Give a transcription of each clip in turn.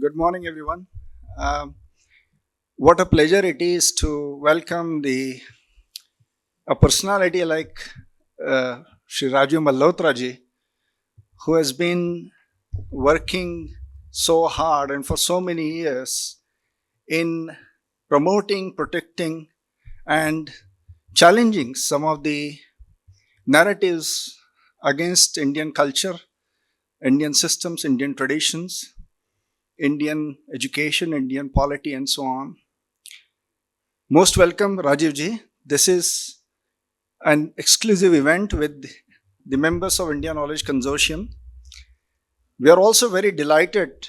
Good morning, everyone. Um, what a pleasure it is to welcome a personality like Shri Rajiv Malhotra ji, who has been working so hard and for so many years in promoting, protecting, and challenging some of the narratives against Indian culture, Indian systems, Indian traditions, Indian education, Indian polity, and so on. Most welcome, Rajiv ji. This is an exclusive event with the members of India Knowledge Consortium. We are also very delighted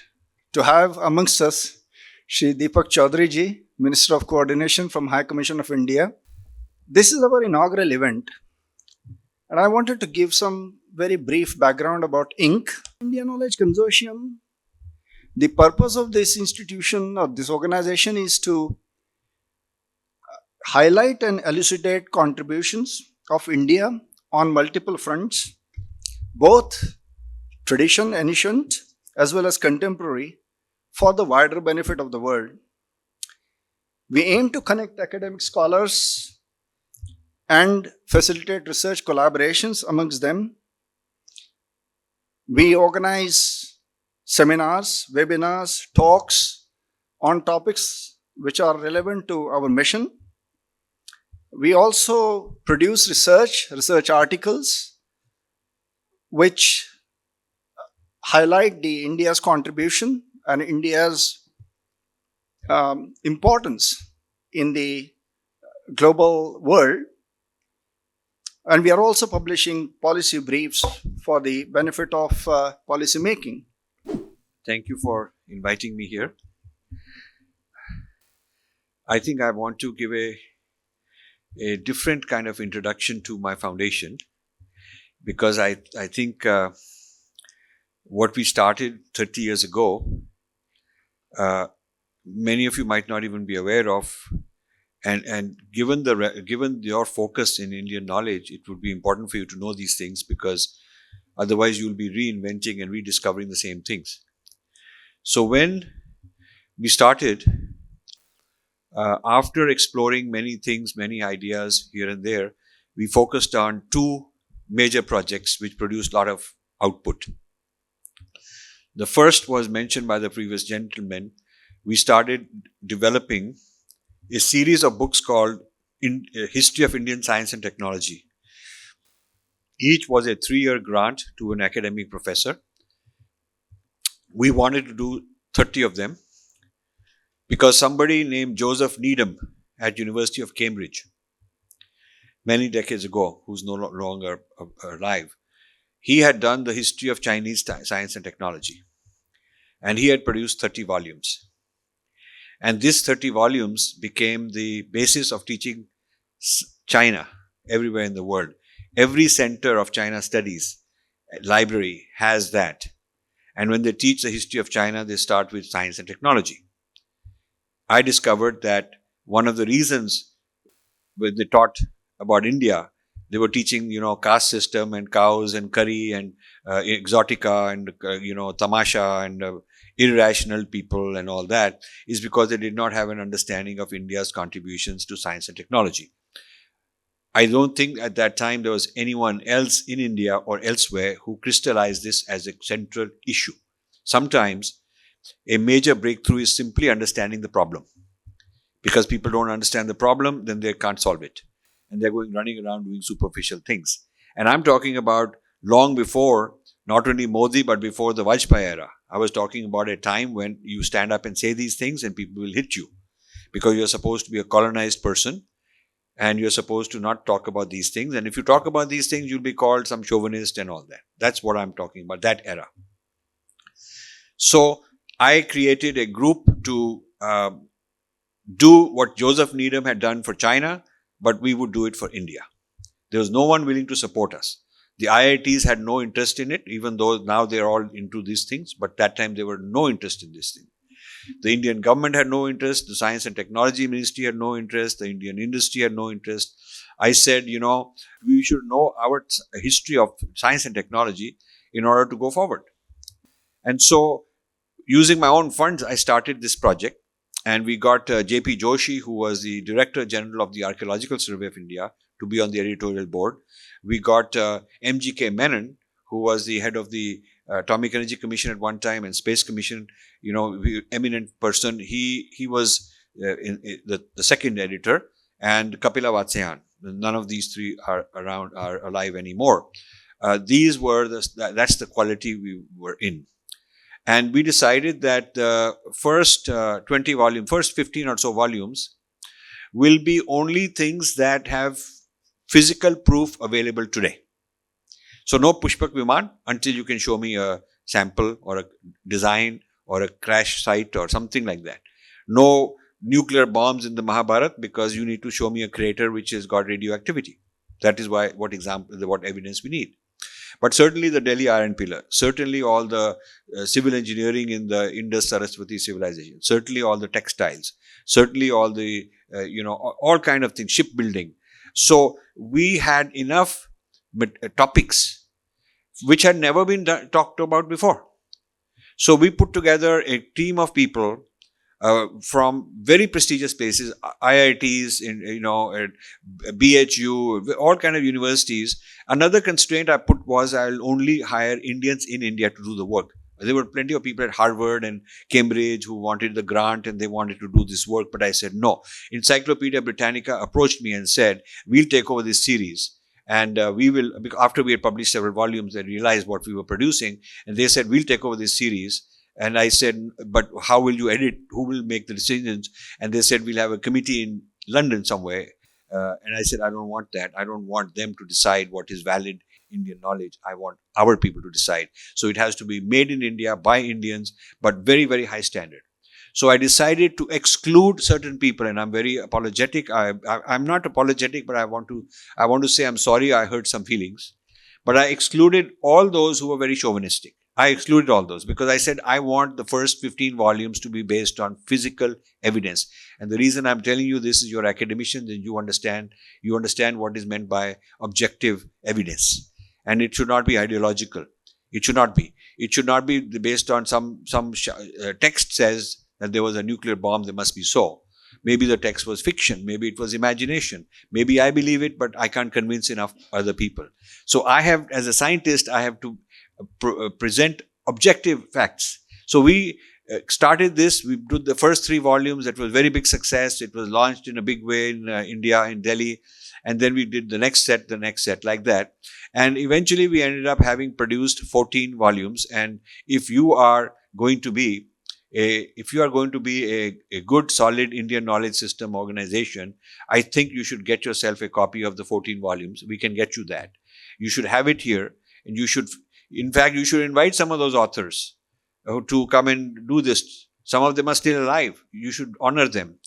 to have amongst us Shri Deepak Chaudhary ji, Minister of Coordination from High Commission of India. This is our inaugural event, and I wanted to give some very brief background about INC, India Knowledge Consortium. The purpose of this institution or this organization is to highlight and elucidate contributions of India on multiple fronts, both tradition, ancient, as well as contemporary, for the wider benefit of the world. We aim to connect academic scholars and facilitate research collaborations amongst them. We organize seminars, webinars, talks on topics which are relevant to our mission. We also produce research articles, which highlight the India's contribution and India's importance in the global world. And we are also publishing policy briefs for the benefit of policy making. Thank you for inviting me here. I think I want to give a different kind of introduction to my foundation, because I think what we started 30 years ago, many of you might not even be aware of, and given your focus in Indian knowledge, it would be important for you to know these things, because otherwise you'll be reinventing and rediscovering the same things. So when we started, after exploring many things, many ideas here and there, we focused on two major projects which produced a lot of output. The first was mentioned by the previous gentleman. We started developing a series of books called History of Indian Science and Technology. Each was a 3-year grant to an academic professor. We wanted to do 30 of them, because somebody named Joseph Needham at University of Cambridge, many decades ago, who's no longer alive, he had done the history of Chinese science and technology, and he had produced 30 volumes. And these 30 volumes became the basis of teaching China everywhere in the world. Every center of China studies library has that. And when they teach the history of China, they start with science and technology. I discovered that one of the reasons when they taught about India, they were teaching, caste system and cows and curry and exotica and, tamasha and irrational people and all that, is because they did not have an understanding of India's contributions to science and technology. I don't think at that time there was anyone else in India or elsewhere who crystallized this as a central issue. Sometimes a major breakthrough is simply understanding the problem. Because people don't understand the problem, then they can't solve it. And they're running around doing superficial things. And I'm talking about long before, not only Modi, but before the Vajpayee era. I was talking about a time when you stand up and say these things and people will hit you. Because you're supposed to be a colonized person and you're supposed to not talk about these things. And if you talk about these things, you'll be called some chauvinist and all that. That's what I'm talking about, that era. So I created a group to do what Joseph Needham had done for China, but we would do it for India. There was no one willing to support us. The IITs had no interest in it, even though now they're all into these things, but that time they were no interest in this thing. The Indian government had no interest, the Science and Technology Ministry had no interest, the Indian industry had no interest. I said, we should know our history of science and technology in order to go forward. And so using my own funds, I started this project. And we got J.P. Joshi, who was the Director General of the Archaeological Survey of India, to be on the editorial board. We got M.G.K. Menon, who was the head of the Atomic Energy Commission at one time and Space Commission, eminent person. He was the second editor, and Kapila Vatsyayan. None of these three are alive anymore. These were that's the quality we were in. And we decided that the first 15 or so volumes will be only things that have physical proof available today. So no Pushpak Viman until you can show me a sample or a design or a crash site or something like that. No nuclear bombs in the Mahabharata because you need to show me a crater which has got radioactivity. That is what evidence we need. But certainly the Delhi Iron Pillar, certainly all the civil engineering in the Indus-Saraswati civilization, certainly all the textiles, certainly all the, all kind of things, shipbuilding. So we had enough topics which had never been talked about before. So we put together a team of people from very prestigious places, IITs, BHU, all kind of universities. Another constraint I put was I'll only hire Indians in India to do the work. There were plenty of people at Harvard and Cambridge who wanted the grant and they wanted to do this work, but I said no. Encyclopedia Britannica approached me and said, we'll take over this series. And we will, after we had published several volumes, they realized what we were producing, and they said, we'll take over this series. And I said, but how will you edit? Who will make the decisions? And they said, we'll have a committee in London somewhere. And I said, I don't want that. I don't want them to decide what is valid Indian knowledge. I want our people to decide. So it has to be made in India by Indians, but very, very high standard. So I decided to exclude certain people, and I'm very apologetic. I'm not apologetic, but I want to say I'm sorry I hurt some feelings. But I excluded all those who were very chauvinistic. I excluded all those because I said I want the first 15 volumes to be based on physical evidence. And the reason I'm telling you this is you're academicians and you understand what is meant by objective evidence. And it should not be ideological. It should not be. It should not be based on some text says that there was a nuclear bomb, there must be so. Maybe the text was fiction. Maybe it was imagination. Maybe I believe it, but I can't convince enough other people. So I have, as a scientist, I have to present objective facts. So we started this. We did the first 3 volumes. That was very big success. It was launched in a big way in India, in Delhi. And then we did the next set, like that. And eventually we ended up having produced 14 volumes. And if you are going to be a good, solid Indian knowledge system organization, I think you should get yourself a copy of the 14 volumes. We can get you that. You should have it here. And you should invite some of those authors to come and do this. Some of them are still alive. You should honor them.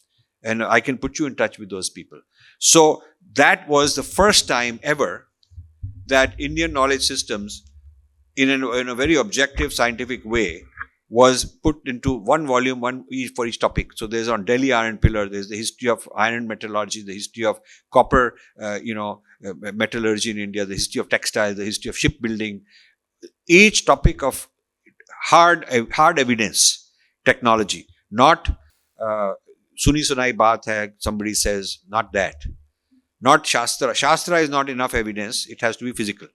And I can put you in touch with those people. So that was the first time ever that Indian knowledge systems, in a very objective, scientific way, was put into one volume, for each topic. So there's on Delhi Iron Pillar, there's the history of iron metallurgy, the history of copper, metallurgy in India, the history of textiles, the history of shipbuilding. Each topic of hard evidence technology, not suni sunai baat hai, somebody says, not that. Not Shastra. Shastra is not enough evidence, it has to be physical.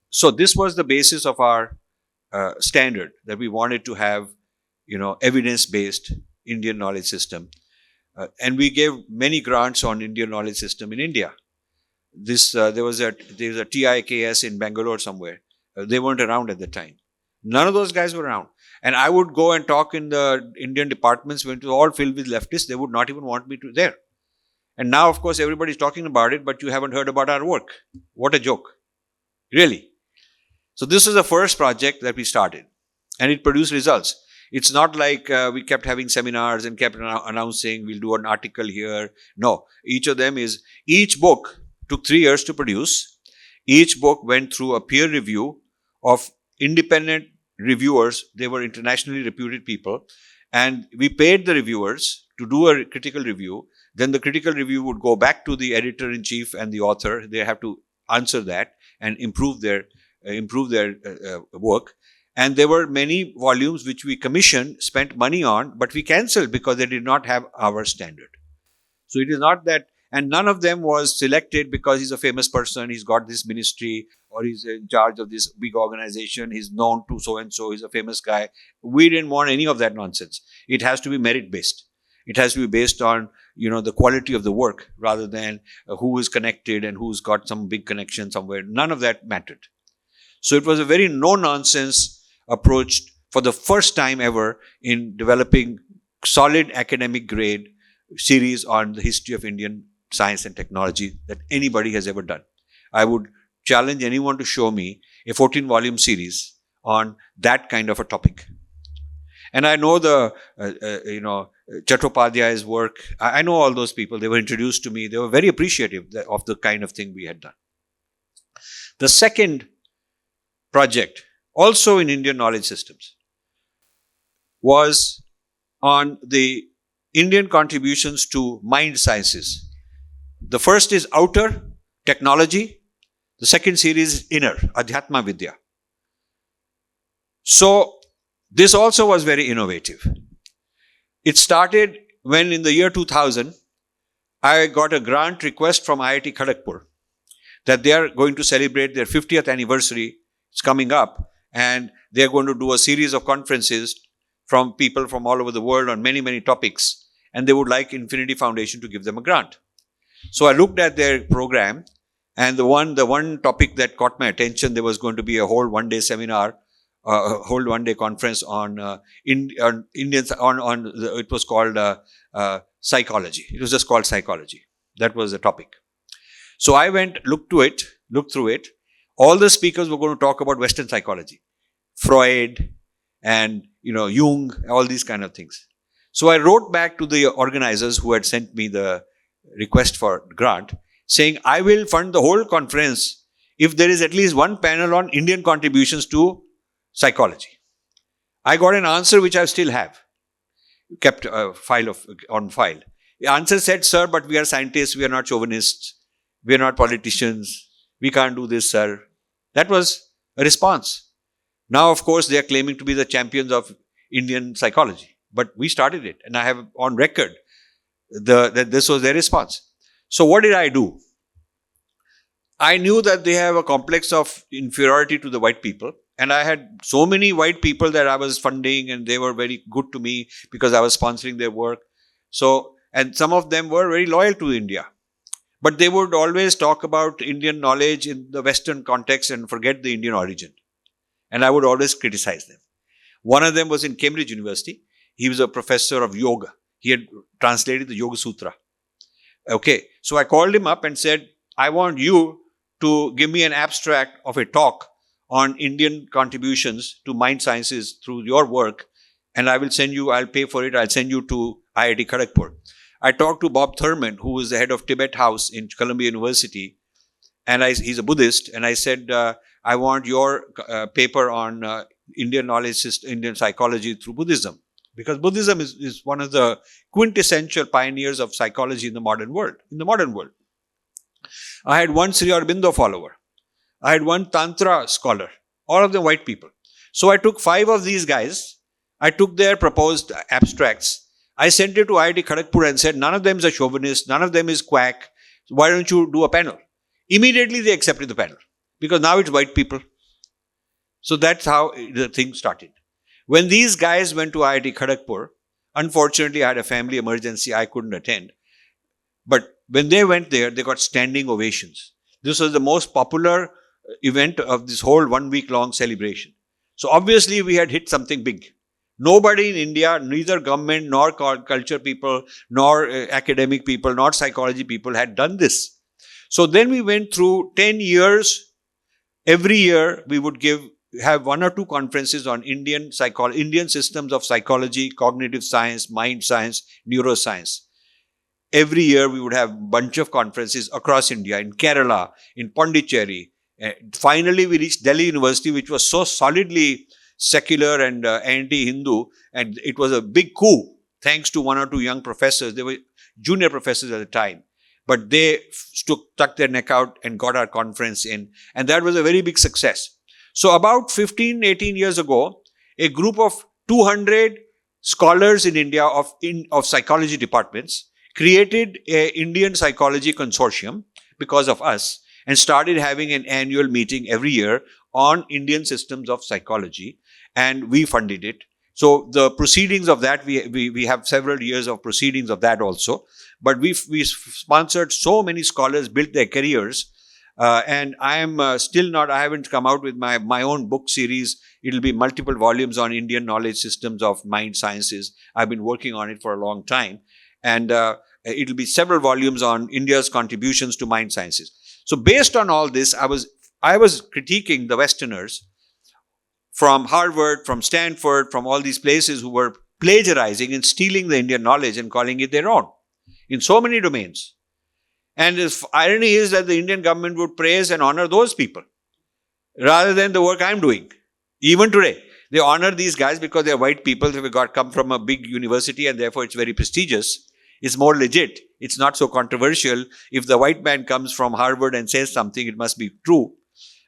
So this was the basis of our standard, that we wanted to have, evidence-based Indian knowledge system. And we gave many grants on Indian knowledge system in India. There was a TIKS in Bangalore somewhere. They weren't around at the time. None of those guys were around. And I would go and talk in the Indian departments when it was all filled with leftists. They would not even want me to there. And now, of course, everybody's talking about it, but you haven't heard about our work. What a joke. Really. So this is the first project that we started. And it produced results. It's not like we kept having seminars and kept announcing, we'll do an article here. No. Each book took 3 years to produce. Each book went through a peer review of independent reviewers. They were internationally reputed people. And we paid the reviewers to do a critical review. Then the critical review would go back to the editor-in-chief and the author. They have to answer that and improve their work. And there were many volumes which we commissioned, spent money on, but we cancelled because they did not have our standard. So it is not that, and none of them was selected because he's a famous person, he's got this ministry, or he's in charge of this big organization, he's known to so-and-so, he's a famous guy. We didn't want any of that nonsense. It has to be merit-based. It has to be based on, the quality of the work rather than who is connected and who's got some big connection somewhere. None of that mattered. So it was a very no-nonsense approach for the first time ever in developing solid academic grade series on the history of Indian science and technology that anybody has ever done. I would challenge anyone to show me a 14-volume series on that kind of a topic. And I know Chattopadhyay's work. I know all those people. They were introduced to me. They were very appreciative of the kind of thing we had done. The second project, also in Indian knowledge systems, was on the Indian contributions to mind sciences. The first is outer, technology. The second series is inner, Adhyatma Vidya. So this also was very innovative. It started when in the year 2000, I got a grant request from IIT Kharagpur that they are going to celebrate their 50th anniversary. It's coming up, and they are going to do a series of conferences from people from all over the world on many, many topics, and they would like Infinity Foundation to give them a grant. So I looked at their program, and the one topic that caught my attention, there was going to be a whole one-day seminar, a whole one-day conference on Indians it was called psychology. It was just called psychology. That was the topic. So I went, looked through it. All the speakers were going to talk about Western psychology, Freud and Jung, all these kind of things. So I wrote back to the organizers who had sent me the request for grant, saying I will fund the whole conference if there is at least one panel on Indian contributions to psychology. I got an answer which I still have, kept on file. The answer said, sir, but we are scientists, we are not chauvinists, we are not politicians, we can't do this, sir. That was a response. Now, of course, they are claiming to be the champions of Indian psychology. But we started it, and I have on record that this was their response. So what did I do? I knew that they have a complex of inferiority to the white people, and I had so many white people that I was funding, and they were very good to me because I was sponsoring their work. So, and some of them were very loyal to India. But they would always talk about Indian knowledge in the Western context and forget the Indian origin. And I would always criticize them. One of them was in Cambridge University. He was a professor of yoga. He had translated the Yoga Sutra. Okay, so I called him up and said, I want you to give me an abstract of a talk on Indian contributions to mind sciences through your work, and I'll pay for it, I'll send you to IIT Kharagpur. I talked to Bob Thurman, who is the head of Tibet House in Columbia University, and he's a Buddhist, and I said, I want your paper on Indian knowledge system, Indian psychology through Buddhism. Because Buddhism is one of the quintessential pioneers of psychology in the modern world. I had one Sri Aurobindo follower. I had one Tantra scholar. All of them white people. So I took 5 of these guys. I took their proposed abstracts. I sent it to IIT Kharagpur and said, none of them is a chauvinist. None of them is quack. So why don't you do a panel? Immediately they accepted the panel. Because now it's white people. So that's how the thing started. When these guys went to IIT Kharagpur, unfortunately I had a family emergency, I couldn't attend. But when they went there, they got standing ovations. This was the most popular event of this whole 1-week-long celebration. So obviously we had hit something big. Nobody in India, neither government, nor culture people, nor academic people, nor psychology people had done this. So then we went through 10 years. Every year we would have 1 or 2 conferences on Indian systems of psychology, cognitive science, mind science, neuroscience. Every year we would have a bunch of conferences across India, in Kerala, in Pondicherry. Finally we reached Delhi University, which was so solidly secular and anti-Hindu, and it was a big coup thanks to 1 or 2 young professors. They were junior professors at the time. But they stuck their neck out and got our conference in, and that was a very big success. So about 15, 18 years ago, a group of 200 scholars in India of psychology departments created a Indian Psychology Consortium because of us and started having an annual meeting every year on Indian systems of psychology, and we funded it. So the proceedings of that, we have several years of proceedings of that also. But we sponsored so many scholars, built their careers, and I am still not, I haven't come out with my own book series. It'll be multiple volumes on Indian knowledge systems of mind sciences. I've been working on it for a long time. And it'll be several volumes on India's contributions to mind sciences. So based on all this, I was critiquing the Westerners from Harvard, from Stanford, from all these places who were plagiarizing and stealing the Indian knowledge and calling it their own in so many domains. And the irony is that the Indian government would praise and honor those people rather than the work I'm doing. Even today, they honor these guys because they're white people who come from a big university and therefore it's very prestigious. It's more legit. It's not so controversial. If the white man comes from Harvard and says something, it must be true.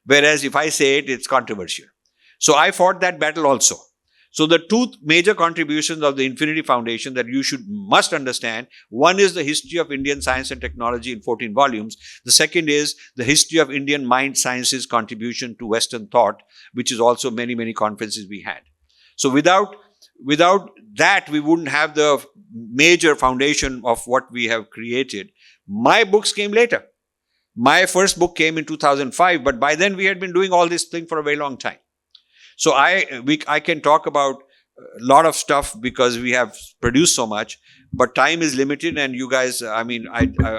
Whereas if I say it, it's controversial. So I fought that battle also. So the two major contributions of the Infinity Foundation that you must understand, one is the history of Indian science and technology in 14 volumes. The second is the history of Indian mind sciences contribution to Western thought, which is also many, many conferences we had. So without that, we wouldn't have the major foundation of what we have created. My books came later. My first book came in 2005, but by then we had been doing all this thing for a very long time. So I can talk about a lot of stuff because we have produced so much, but time is limited and you guys, I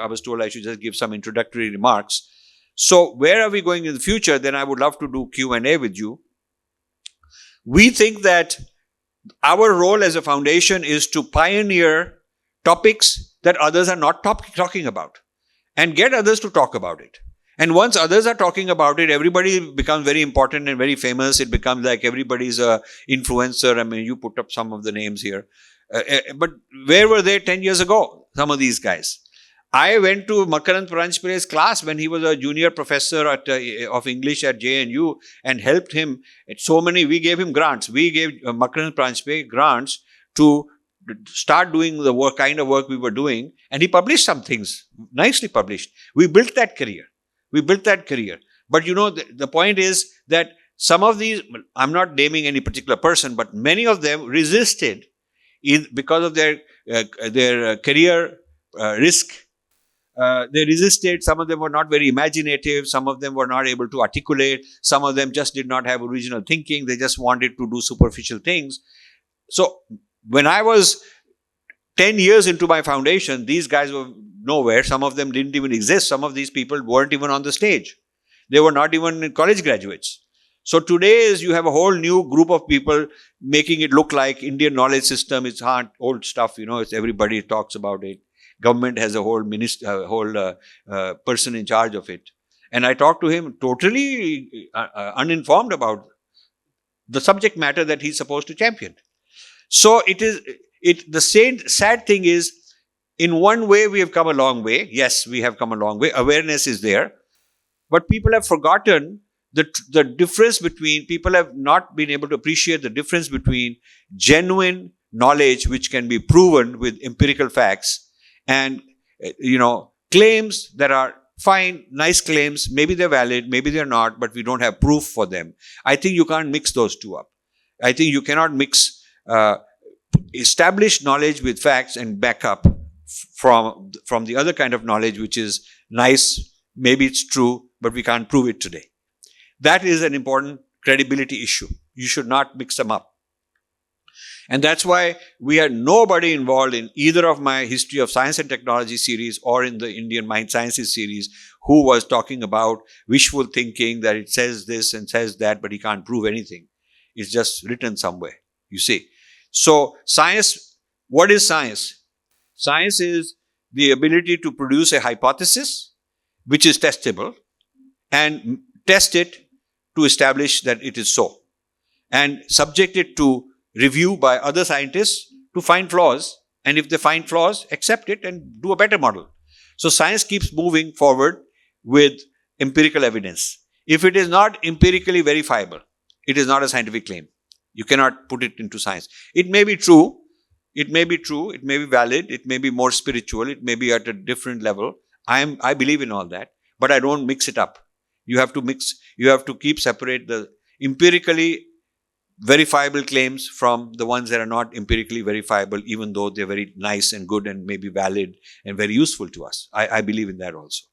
was told I should just give some introductory remarks. So where are we going in the future? Then I would love to do Q&A with you. We think that our role as a foundation is to pioneer topics that others are not talking about and get others to talk about it. And once others are talking about it, everybody becomes very important and very famous. It becomes like everybody's a influencer. I mean, you put up some of the names here. But where were they 10 years ago, some of these guys? I went to Makarand Pranchpire's class when he was a junior professor of English at JNU and helped him. We gave him grants. We gave Makarand Pranchpire grants to start doing the kind of work we were doing. And he published some things, nicely published. We built that career. But you know, the point is that some of these, I'm not naming any particular person, but many of them resisted because of their career risk. They resisted. Some of them were not very imaginative. Some of them were not able to articulate. Some of them just did not have original thinking. They just wanted to do superficial things. So when I was 10 years into my foundation, these guys were nowhere. Some of them didn't even exist. Some of these people weren't even on the stage. They were not even college graduates. So today you have a whole new group of people making it look like Indian knowledge system is hard, old stuff. You know, it's everybody talks about it. Government has a whole person in charge of it. And I talked to him totally uninformed about the subject matter that he's supposed to champion. So the sad thing is, in one way, we have come a long way. Yes, we have come a long way. Awareness is there. But people have forgotten the difference between, people have not been able to appreciate the difference between genuine knowledge, which can be proven with empirical facts, and, claims that are fine, nice claims. Maybe they're valid, maybe they're not, but we don't have proof for them. I think you can't mix those two up. I think you cannot mix established knowledge with facts and back up from the other kind of knowledge, which is nice, maybe it's true, but we can't prove it today. That is an important credibility issue. You should not mix them up. And that's why we had nobody involved in either of my History of Science and Technology series or in the Indian Mind Sciences series who was talking about wishful thinking, that it says this and says that, but he can't prove anything. It's just written somewhere, you see. So science, what is science? Science is the ability to produce a hypothesis which is testable and test it to establish that it is so, and subject it to review by other scientists to find flaws, and if they find flaws, accept it and do a better model. So science keeps moving forward with empirical evidence. If it is not empirically verifiable, it is not a scientific claim. You cannot put it into science. It may be true. It may be true. It may be valid. It may be more spiritual. It may be at a different level. I believe in all that, but I don't mix it up. You have to keep separate the empirically verifiable claims from the ones that are not empirically verifiable, even though they're very nice and good and maybe valid and very useful to us. I believe in that also.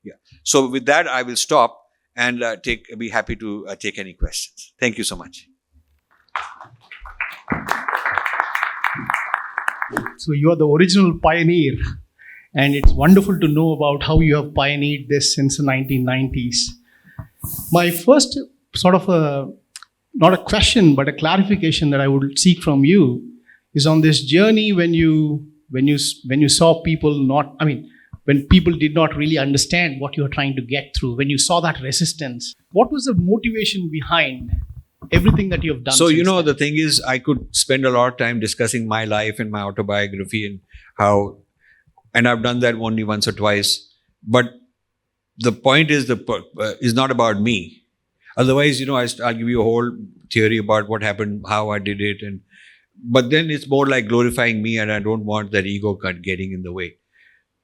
Yeah. So with that, I will stop and be happy to take any questions. Thank you so much. So you are the original pioneer, and it's wonderful to know about how you have pioneered this since the 1990s. My first sort of not a question, but a clarification that I would seek from you is on this journey when you saw people when people did not really understand what you were trying to get through, when you saw that resistance, what was the motivation behind everything that you have done? So, the thing is, I could spend a lot of time discussing my life and my autobiography and I've done that only once or twice. But the point is not about me. Otherwise, I'll give you a whole theory about what happened, how I did it, but then it's more like glorifying me, and I don't want that ego getting in the way.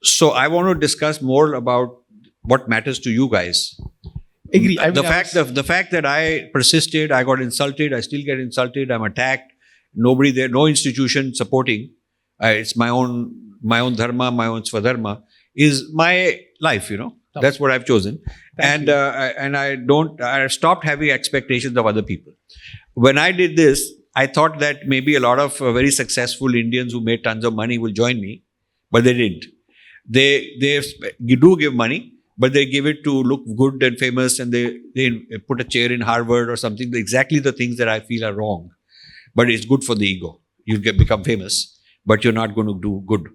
So I want to discuss more about what matters to you guys. Agree. The fact that I persisted, I got insulted, I still get insulted, I'm attacked. Nobody there, no institution supporting. It's my own dharma, my own swadharma is my life. That's what I've chosen. And I stopped having expectations of other people. When I did this, I thought that maybe a lot of very successful Indians who made tons of money will join me, but they didn't. They do give money, but they give it to look good and famous, and they put a chair in Harvard or something. Exactly the things that I feel are wrong. But it's good for the ego. You become famous, but you're not going to do good.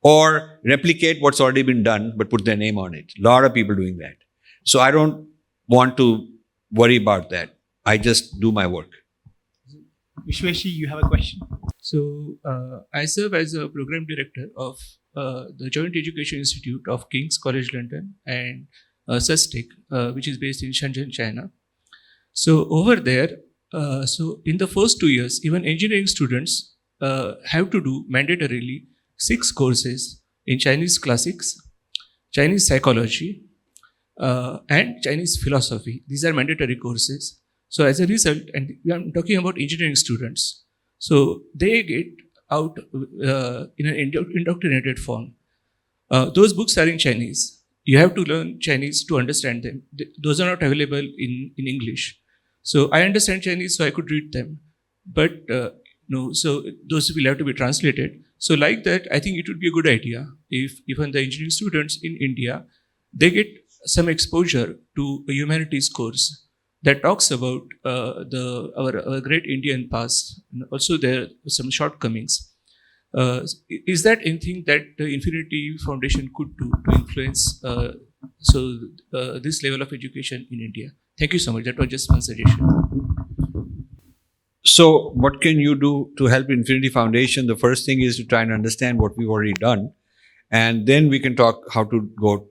Or replicate what's already been done, but put their name on it. A lot of people doing that. So I don't want to worry about that. I just do my work. Vishweshi, you have a question? So I serve as a program director of the Joint Education Institute of King's College London and SUSTIC, which is based in Shenzhen, China. So over there, so in the first 2 years, even engineering students have to do mandatorily 6 courses in Chinese classics, Chinese psychology, and Chinese philosophy. These are mandatory courses. So as a result, and I'm talking about engineering students, so they get out in an indoctrinated form. Those books are in Chinese. You have to learn Chinese to understand them. Those are not available in English. So I understand Chinese, so I could read them. But so those will have to be translated. So like that, I think it would be a good idea if even the engineering students in India, they get some exposure to a humanities course that talks about our great Indian past, and also there are some shortcomings. Is that anything that the Infinity Foundation could do to influence this level of education in India? Thank you so much. That was just one suggestion. So what can you do to help Infinity Foundation? The first thing is to try and understand what we've already done, and then we can talk how to go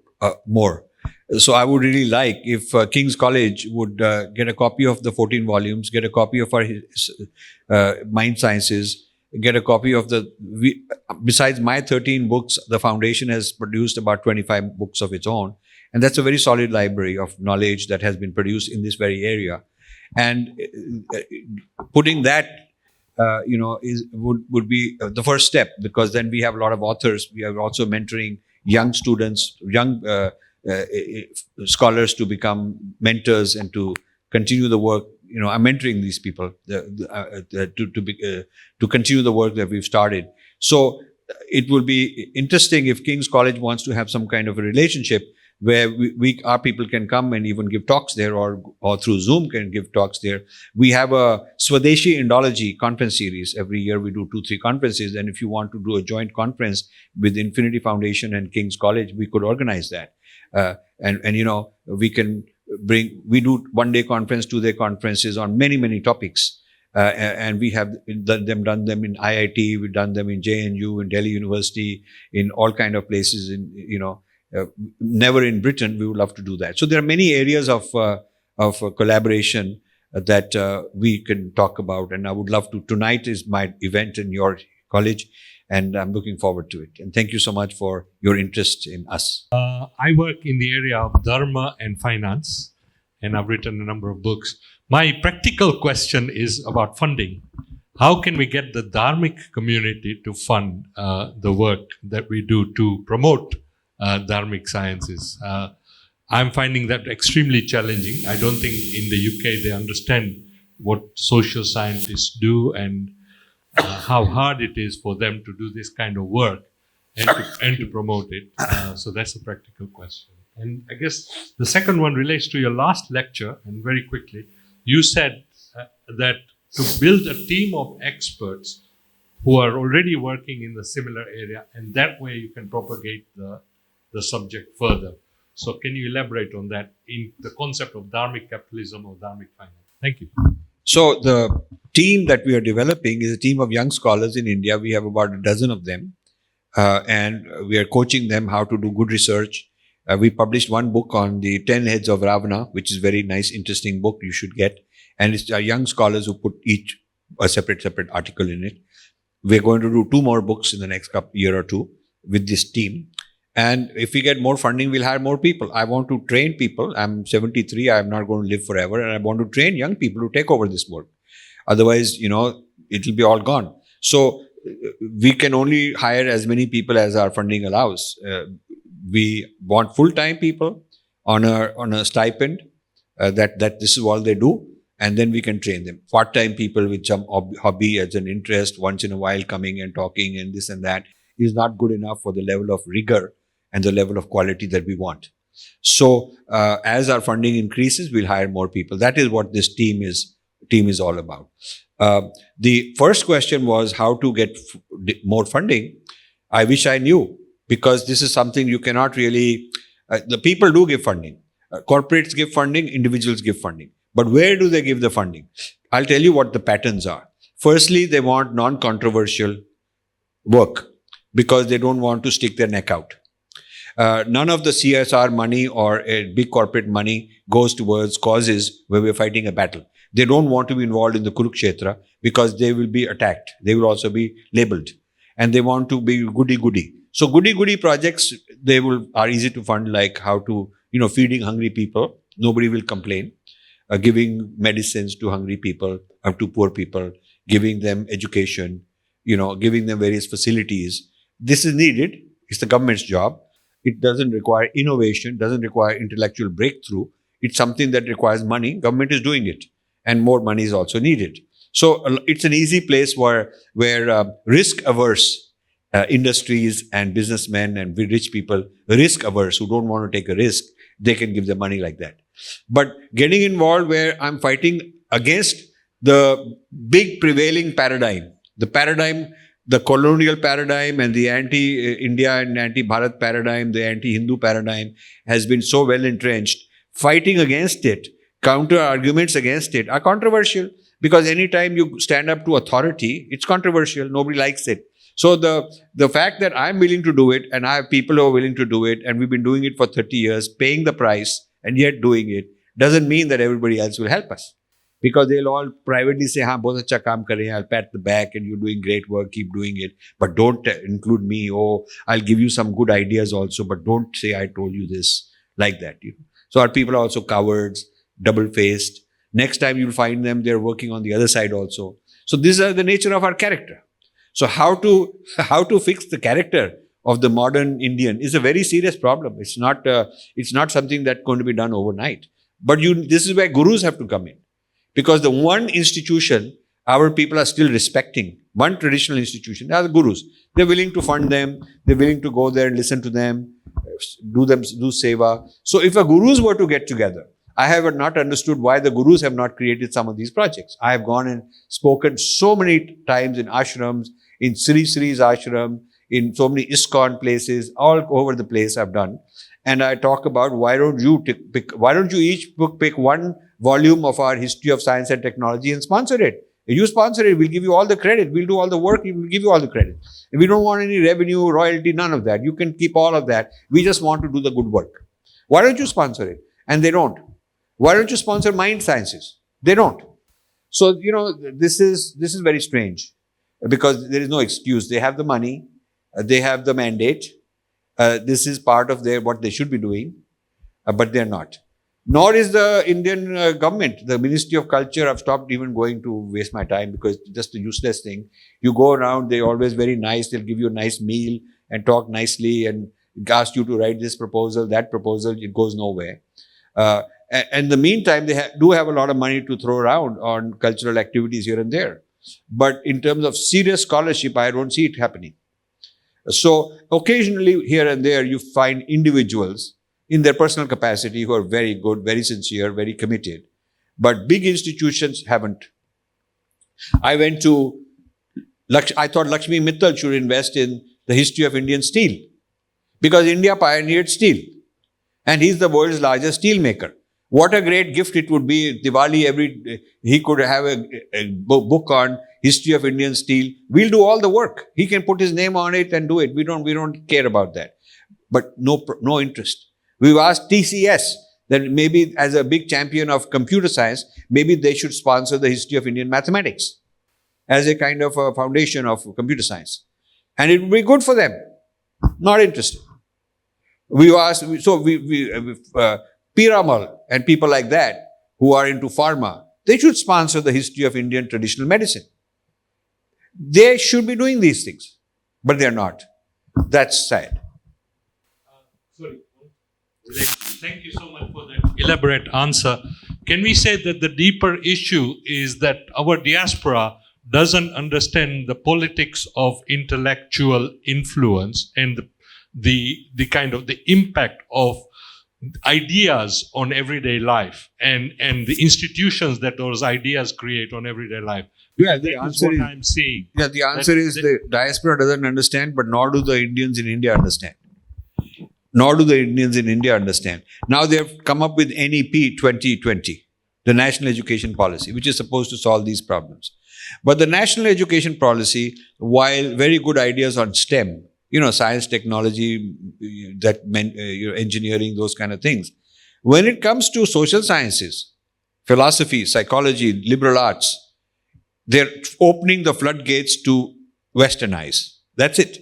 more. So I would really like if King's College would get a copy of the 14 volumes, get a copy of our mind sciences, get a copy of besides my 13 books, the foundation has produced about 25 books of its own. And that's a very solid library of knowledge that has been produced in this very area. And putting that, would be the first step, because then we have a lot of authors. We are also mentoring young students, young scholars to become mentors and to continue the work. I'm mentoring these people to continue the work that we've started. So it will be interesting if King's College wants to have some kind of a relationship where our people can come and even give talks there, or through Zoom can give talks there. We have a Swadeshi Indology conference series. Every year we do 2-3 conferences. And if you want to do a joint conference with Infinity Foundation and King's College, we could organize that. We can we do 1-day conference, 2-day conferences on many, many topics. And we have done them in IIT, we've done them in JNU, in Delhi University, in all kind of places, never in Britain. We would love to do that. So there are many areas of collaboration that we can talk about. And I would love to. Tonight is my event in your college, and I'm looking forward to it. And thank you so much for your interest in us. I work in the area of Dharma and finance, and I've written a number of books. My practical question is about funding. How can we get the Dharmic community to fund the work that we do to promote Dharmic sciences? I'm finding that extremely challenging. I don't think in the UK they understand what social scientists do and how hard it is for them to do this kind of work and to promote it. So that's a practical question. And I guess the second one relates to your last lecture, and very quickly, you said that to build a team of experts who are already working in the similar area, and that way you can propagate the subject further. So can you elaborate on that in the concept of Dharmic capitalism or Dharmic finance? Thank you. So the team that we are developing is a team of young scholars in India. We have about a dozen of them, and we are coaching them how to do good research. We published one book on the 10 heads of Ravana, which is a very nice, interesting book you should get. And it's our young scholars who put each a separate article in it. We're going to do 2 more books in the next year or 2 with this team. And if we get more funding, we'll hire more people. I want to train people. I'm 73. I'm not going to live forever. And I want to train young people to take over this work. Otherwise, it'll be all gone. So we can only hire as many people as our funding allows. We want full-time people on a stipend that this is all they do. And then we can train them. Part-time people with some hobby as an interest, once in a while coming and talking and this and that, is not good enough for the level of rigor and the level of quality that we want. So as our funding increases, we'll hire more people. That is what this team is all about. The first question was how to get more funding. I wish I knew, because this is something you cannot really, the people do give funding. Corporates give funding, individuals give funding. But where do they give the funding? I'll tell you what the patterns are. Firstly, they want non-controversial work because they don't want to stick their neck out. None of the CSR money or big corporate money goes towards causes where we're fighting a battle. They don't want to be involved in the Kurukshetra because they will be attacked. They will also be labeled. And they want to be goody-goody. So goody-goody projects, are easy to fund, like how to, feeding hungry people. Nobody will complain. Giving medicines to hungry people, or to poor people, giving them education, giving them various facilities. This is needed. It's the government's job. It doesn't require innovation, doesn't require intellectual breakthrough. It's something that requires money. Government is doing it. And more money is also needed. So it's an easy place where risk-averse industries and businessmen and rich people, risk-averse, who don't want to take a risk, they can give the money like that. But getting involved where I'm fighting against the big prevailing paradigm, the colonial paradigm and the anti-India and anti-Bharat paradigm, the anti-Hindu paradigm has been so well entrenched. Fighting against it, counter arguments against it are controversial, because anytime you stand up to authority, it's controversial. Nobody likes it. So the fact that I'm willing to do it, and I have people who are willing to do it, and we've been doing it for 30 years, paying the price, and yet doing it, doesn't mean that everybody else will help us. Because they'll all privately say, "Haan, bahut acha kaam kar rahe hain, I'll pat the back, and you're doing great work, keep doing it. But don't include me. Oh, I'll give you some good ideas also, but don't say I told you this," like that. So our people are also cowards, double-faced. Next time you'll find them, they're working on the other side also. So these are the nature of our character. So how to fix the character of the modern Indian is a very serious problem. It's not something that's going to be done overnight. But this is where gurus have to come in. Because the one institution our people are still respecting, one traditional institution, are the gurus. They're willing to fund them. They're willing to go there and listen to them, do seva. So if a gurus were to get together, I have not understood why the gurus have not created some of these projects. I have gone and spoken so many times in ashrams, in Sri Sri's ashram, in so many ISKCON places, all over the place I've done. And I talk about why don't you each pick one volume of our history of science and technology and sponsor it. If you sponsor it, we'll give you all the credit. We'll do all the work. We'll give you all the credit. And we don't want any revenue, royalty, none of that. You can keep all of that. We just want to do the good work. Why don't you sponsor it? And they don't. Why don't you sponsor mind sciences? They don't. So, this is very strange because there is no excuse. They have the money, they have the mandate. This is part of what they should be doing, but they're not. Nor is the Indian government, the Ministry of Culture. I've stopped even going to waste my time because it's just a useless thing. You go around, they're always very nice. They'll give you a nice meal and talk nicely and ask you to write this proposal, that proposal. It goes nowhere. And in the meantime, they do have a lot of money to throw around on cultural activities here and there. But in terms of serious scholarship, I don't see it happening. So occasionally here and there, you find individuals in their personal capacity who are very good, very sincere, very committed. But big institutions haven't. I thought Lakshmi Mittal should invest in the history of Indian steel because India pioneered steel. And he's the world's largest steel maker. What a great gift it would be Diwali he could have a book on history of Indian steel. We'll do all the work. He can put his name on it and do it. We don't care about that. But no interest. We've asked TCS that maybe as a big champion of computer science, maybe they should sponsor the history of Indian mathematics as a kind of a foundation of computer science. And it would be good for them. Not interested. We asked, Piramal and people like that who are into pharma, they should sponsor the history of Indian traditional medicine. They should be doing these things, but they're not. That's sad. Sorry. Thank you so much for that elaborate answer. Can we say that the deeper issue is that our diaspora doesn't understand the politics of intellectual influence and the kind of the impact of ideas on everyday life and the institutions that those ideas create on everyday life? Yeah, the answer is what I'm seeing. Yeah, the answer is the diaspora doesn't understand, but nor do the Indians in India understand. Nor do the Indians in India understand. Now they have come up with NEP 2020, the National Education Policy, which is supposed to solve these problems. But the National Education Policy, while very good ideas on STEM, science, technology, engineering, those kind of things. When it comes to social sciences, philosophy, psychology, liberal arts, they're opening the floodgates to westernize. That's it.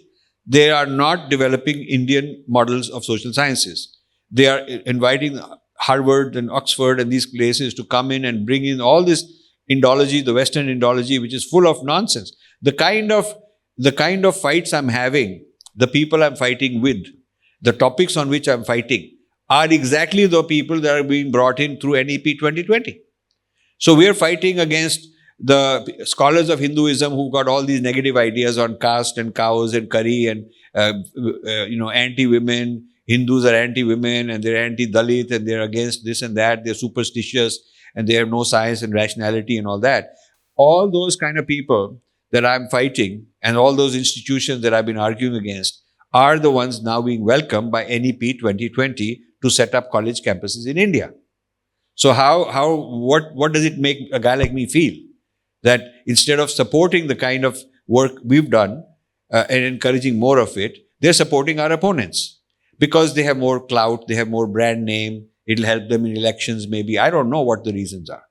They are not developing Indian models of social sciences. They are inviting Harvard and Oxford and these places to come in and bring in all this Indology, the Western Indology, which is full of nonsense. The kind of fights I'm having, the people I'm fighting with, the topics on which I'm fighting are exactly the people that are being brought in through NEP 2020. So we are fighting against the scholars of Hinduism who got all these negative ideas on caste and cows and curry and, anti-women. Hindus are anti-women and they're anti-Dalit and they're against this and that. They're superstitious and they have no science and rationality and all that. All those kind of people that I'm fighting and all those institutions that I've been arguing against are the ones now being welcomed by NEP 2020 to set up college campuses in India. So what does it make a guy like me feel? That instead of supporting the kind of work we've done and encouraging more of it, they're supporting our opponents because they have more clout, they have more brand name, it'll help them in elections maybe. I don't know what the reasons are.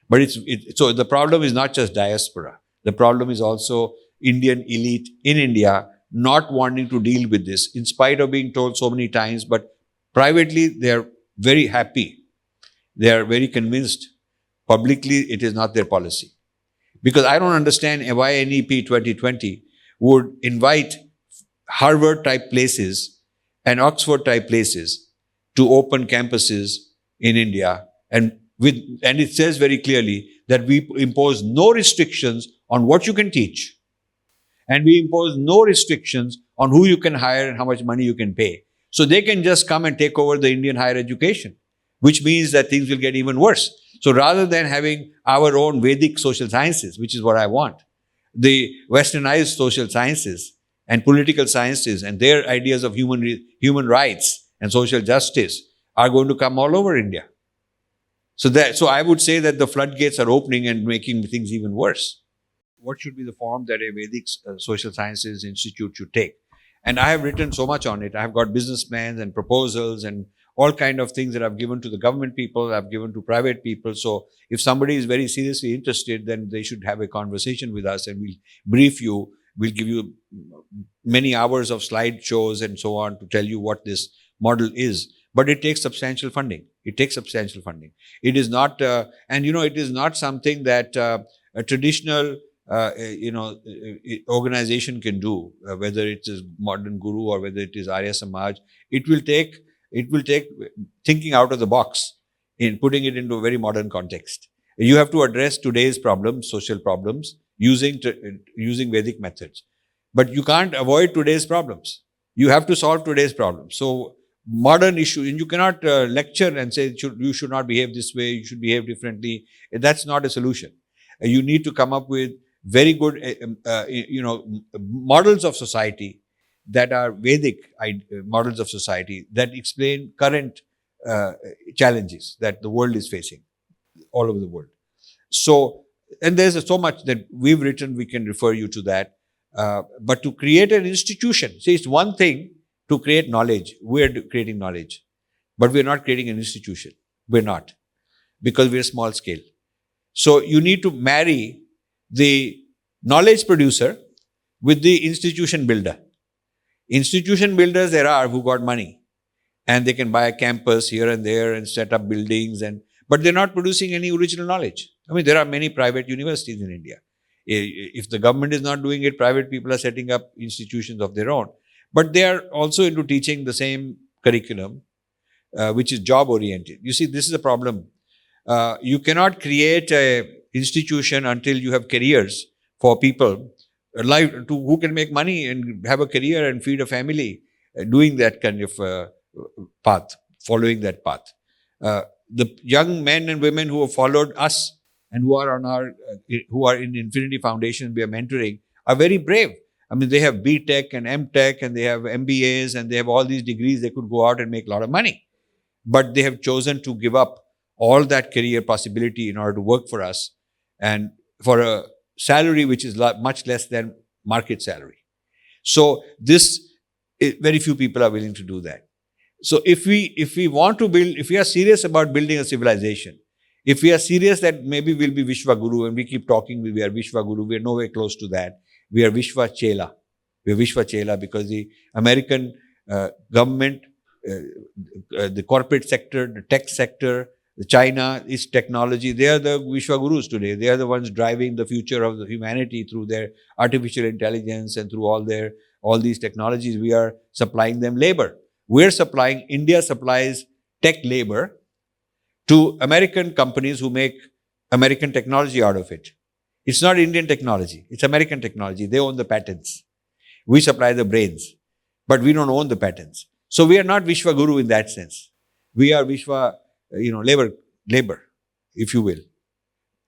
But so the problem is not just diaspora. The problem is also Indian elite in India not wanting to deal with this, in spite of being told so many times, but privately they're very happy. They are very convinced. Publicly, it is not their policy. Because I don't understand why NEP 2020 would invite Harvard-type places and Oxford-type places to open campuses in India. And it says very clearly that we impose no restrictions on what you can teach. And we impose no restrictions on who you can hire and how much money you can pay. So they can just come and take over the Indian higher education, which means that things will get even worse. So rather than having our own Vedic social sciences, which is what I want, the westernized social sciences and political sciences and their ideas of human rights and social justice are going to come all over India. So I would say that the floodgates are opening and making things even worse. What should be the form that a Vedic social sciences institute should take? And I have written so much on it. I have got business plans and proposals and all kind of things that I've given to the government people, I've given to private people. So if somebody is very seriously interested, then they should have a conversation with us and we'll brief you. We'll give you many hours of slideshows and so on to tell you what this model is. But it takes substantial funding. It takes substantial funding. It is not, it is not something that a traditional, organization can do, whether it is Modern Guru or whether it is Arya Samaj. It will take thinking out of the box in putting it into a very modern context. You have to address today's problems, social problems, using Vedic methods. But you can't avoid today's problems. You have to solve today's problems. So modern issues, and you cannot lecture and say you should not behave this way, you should behave differently. That's not a solution. You need to come up with very good, models of society that are Vedic models of society that explain current challenges that the world is facing all over the world. So, and there's so much that we've written, we can refer you to that. But to create an institution, see, it's one thing to create knowledge. We're creating knowledge, but we're not creating an institution. We're not, because we're small scale. So you need to marry the knowledge producer with the institution builder. Institution builders there are who got money and they can buy a campus here and there and set up buildings, but they're not producing any original knowledge. I mean, there are many private universities in India. If the government is not doing it, private people are setting up institutions of their own. But they are also into teaching the same curriculum, which is job-oriented. You see, this is a problem. You cannot create an institution until you have careers for people who can make money and have a career and feed a family, doing that kind of path, following that path. The young men and women who have followed us and who are who are in Infinity Foundation, we are mentoring, are very brave. I mean, they have B.Tech and M.Tech and they have MBAs and they have all these degrees. They could go out and make a lot of money. But they have chosen to give up all that career possibility in order to work for us and for a salary which is much less than market salary. So very few people are willing to do that. So if we want to build, if we are serious about building a civilization, if we are serious that maybe we'll be Vishwa Guru, and we keep talking, we are Vishwa Guru, we are nowhere close to that. We are Vishwa Chela. We are Vishwa Chela because the American government, the corporate sector, the tech sector, China is technology. They are the Vishwa Gurus today. They are the ones driving the future of the humanity through their artificial intelligence and through all these technologies. We are supplying them labor. India supplies tech labor to American companies who make American technology out of it. It's not Indian technology. It's American technology. They own the patents. We supply the brains, but we don't own the patents. So we are not Vishwa Guru in that sense. We are Vishwa, labor, if you will.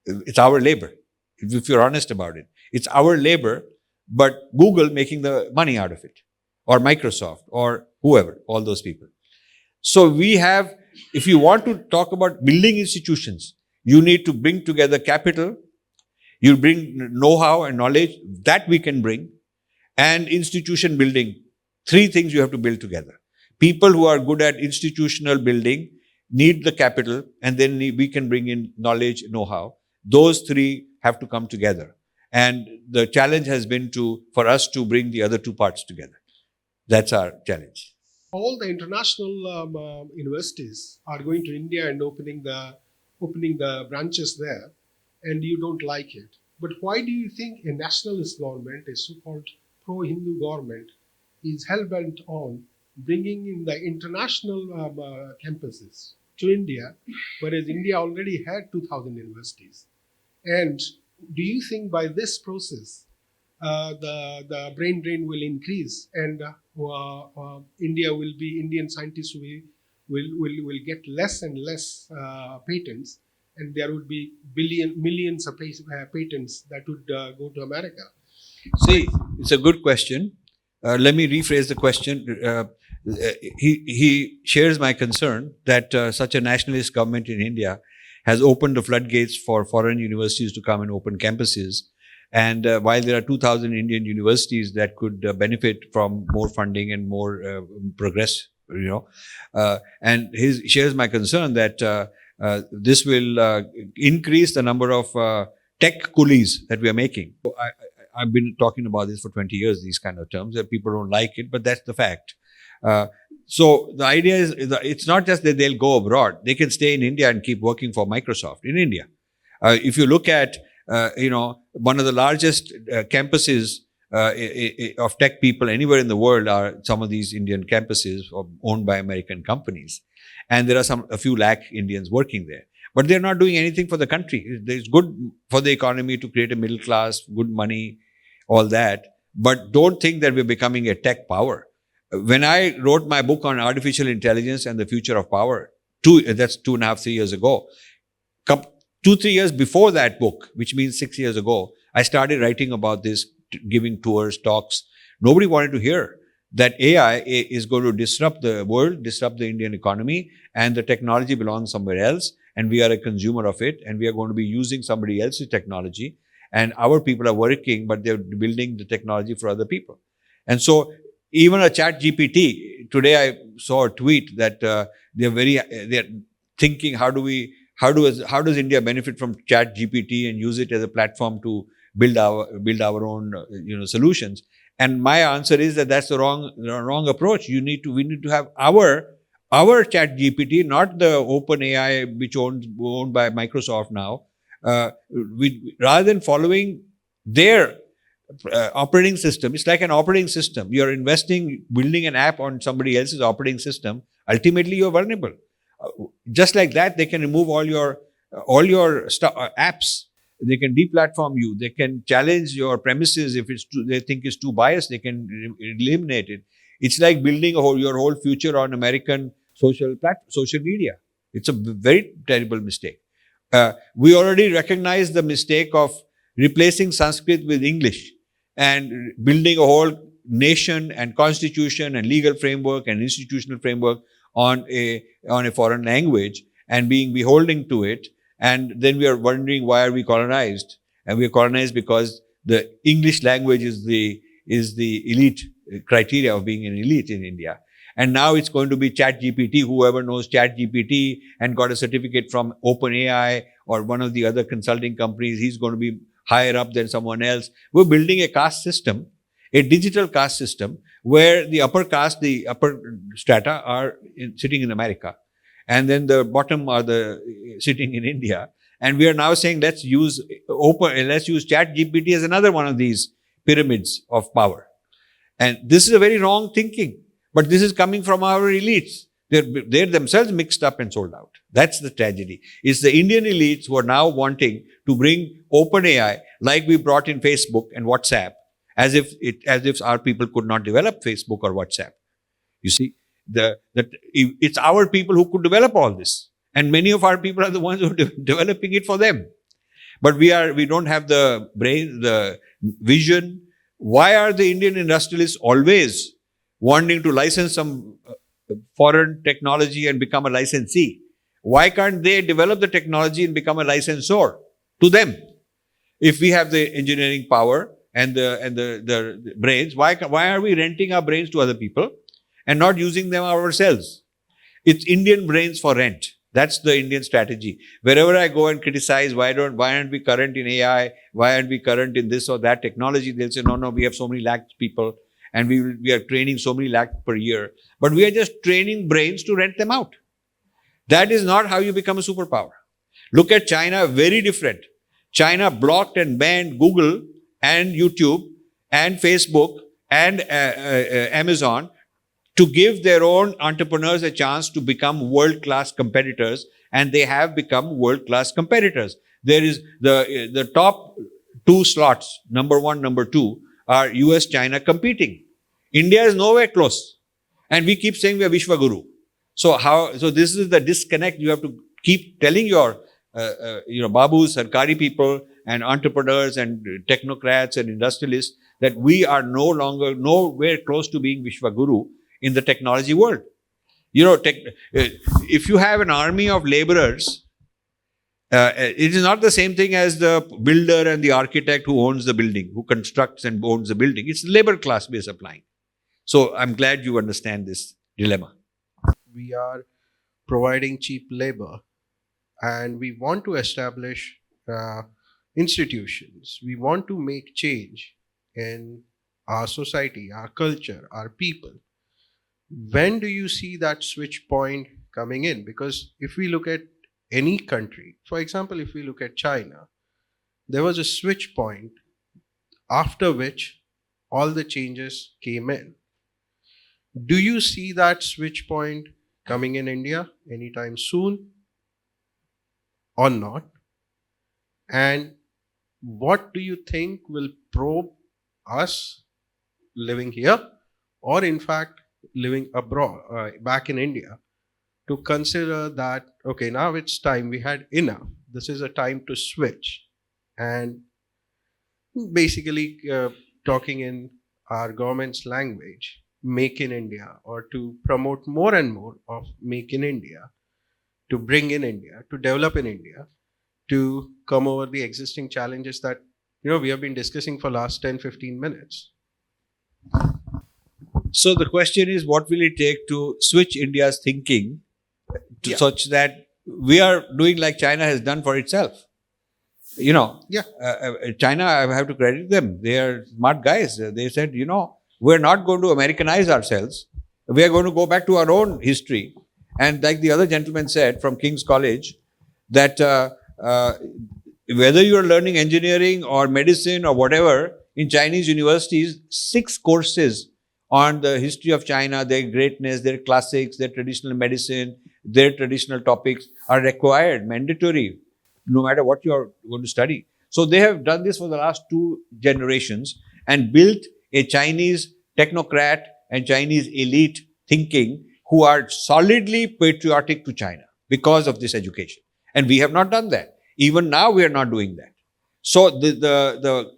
It's our labor, if you're honest about it. It's our labor, but Google making the money out of it, or Microsoft, or whoever, all those people. So if you want to talk about building institutions, you need to bring together capital, you bring know-how and knowledge, that we can bring, and institution building. Three things you have to build together. People who are good at institutional building need the capital, and then we can bring in knowledge, know-how. Those three have to come together. And the challenge has been for us to bring the other two parts together. That's our challenge. All the international universities are going to India and opening the branches there, and you don't like it. But why do you think a nationalist government, a so-called pro-Hindu government, is hell-bent on bringing in the international campuses to India, whereas India already had 2,000 universities? And do you think by this process, the brain drain will increase and Indian scientists will get less and less patents, and there would be millions of patents that would go to America? See, it's a good question. Let me rephrase the question. He shares my concern that such a nationalist government in India has opened the floodgates for foreign universities to come and open campuses. And while there are 2,000 Indian universities that could benefit from more funding and more progress And he shares my concern that this will increase the number of tech coolies that we are making. I've been talking about this for 20 years, these kind of terms, that people don't like it, but that's the fact. So the idea is, it's not just that they'll go abroad. They can stay in India and keep working for Microsoft in India. If you look at, one of the largest campuses of tech people anywhere in the world are some of these Indian campuses owned by American companies. And there are a few lakh Indians working there. But they're not doing anything for the country. It's good for the economy to create a middle class, good money, all that. But don't think that we're becoming a tech power. When I wrote my book on artificial intelligence and the future of power, that's 2.5, 3 years ago. 2-3 years before that book, which means 6 years ago, I started writing about this, giving tours, talks. Nobody wanted to hear that AI is going to disrupt the world, disrupt the Indian economy, and the technology belongs somewhere else, and we are a consumer of it, and we are going to be using somebody else's technology, and our people are working, but they're building the technology for other people. And so even a chat GPT, today I saw a tweet that they're thinking, how does India benefit from chat GPT and use it as a platform to build our own solutions? And my answer is that that's the wrong approach. We need to have our chat GPT, not the open AI which owned by Microsoft now. Rather than following their operating system, it's like an operating system. You're building an app on somebody else's operating system. Ultimately, you're vulnerable. Just like that, they can remove all your apps. They can deplatform you. They can challenge your premises if they think it's too biased. They can eliminate it. It's like building your whole future on American social media. It's a very terrible mistake. We already recognize the mistake of replacing Sanskrit with English and building a whole nation and constitution and legal framework and institutional framework on a foreign language and being beholden to it. And then we are wondering, why are we colonized? And we are colonized because the English language is the elite criteria of being an elite in India. And now it's going to be ChatGPT. Whoever knows ChatGPT and got a certificate from OpenAI or one of the other consulting companies, he's going to be higher up than someone else. We're building a caste system, a digital caste system, where the upper caste, the upper strata are sitting in America. And then the bottom are sitting in India. And we are now saying, let's use ChatGPT as another one of these pyramids of power. And this is a very wrong thinking. But this is coming from our elites. They're themselves mixed up and sold out. That's the tragedy. It's the Indian elites who are now wanting to bring OpenAI, like we brought in Facebook and WhatsApp, as if our people could not develop Facebook or WhatsApp. You see, it's our people who could develop all this, and many of our people are the ones who are developing it for them. But we don't have the brain, the vision. Why are the Indian industrialists always wanting to license some foreign technology and become a licensee? Why can't they develop the technology and become a licensor to them? If we have the engineering power and the brains, why are we renting our brains to other people and not using them ourselves? It's Indian brains for rent. That's the Indian strategy. Wherever I go and criticize, why aren't we current in AI? Why aren't we current in this or that technology? They'll say, no, we have so many lakh people and we are training so many lakh per year. But we are just training brains to rent them out. That is not how you become a superpower. Look at China, very different. China blocked and banned Google and YouTube and Facebook and Amazon to give their own entrepreneurs a chance to become world-class competitors, and they have become world-class competitors. There is the top two slots, number 1, number 2, are US, China competing. India is nowhere close. And we keep saying we are Vishwaguru. So this is the disconnect. You have to keep telling your babus, sarkari people and entrepreneurs and technocrats and industrialists that we are nowhere close to being Vishwaguru in the technology world. If you have an army of laborers, it is not the same thing as the builder and the architect who owns the building, who constructs and owns the building. It's the labor class we are supplying. So I'm glad you understand this dilemma. we are providing cheap labor, and we want to establish institutions. We want to make change in our society, our culture, our people. When do you see that switch point coming in? Because if we look at any country, for example, if we look at China, there was a switch point after which all the changes came in. Do you see that switch point coming in India anytime soon or not? And what do you think will probe us living here, or in fact living abroad, back in India, to consider that, okay, now it's time, we had enough. This is a time to switch. And basically, talking in our government's language, make in India, or to promote more and more of make in India, to bring in India, to develop in India, to come over the existing challenges that we have been discussing for last 10-15 minutes. So the question is, what will it take to switch India's thinking to such that we are doing like China has done for itself? China, I have to credit them. They are smart guys. They said, we're not going to Americanize ourselves. We are going to go back to our own history. And like the other gentleman said from King's College, that whether you're learning engineering or medicine or whatever, in Chinese universities, 6 courses on the history of China, their greatness, their classics, their traditional medicine, their traditional topics are required, mandatory, no matter what you're going to study. So they have done this for the last 2 generations and built a Chinese technocrat and Chinese elite thinking who are solidly patriotic to China because of this education. And we have not done that. Even now, we are not doing that. So the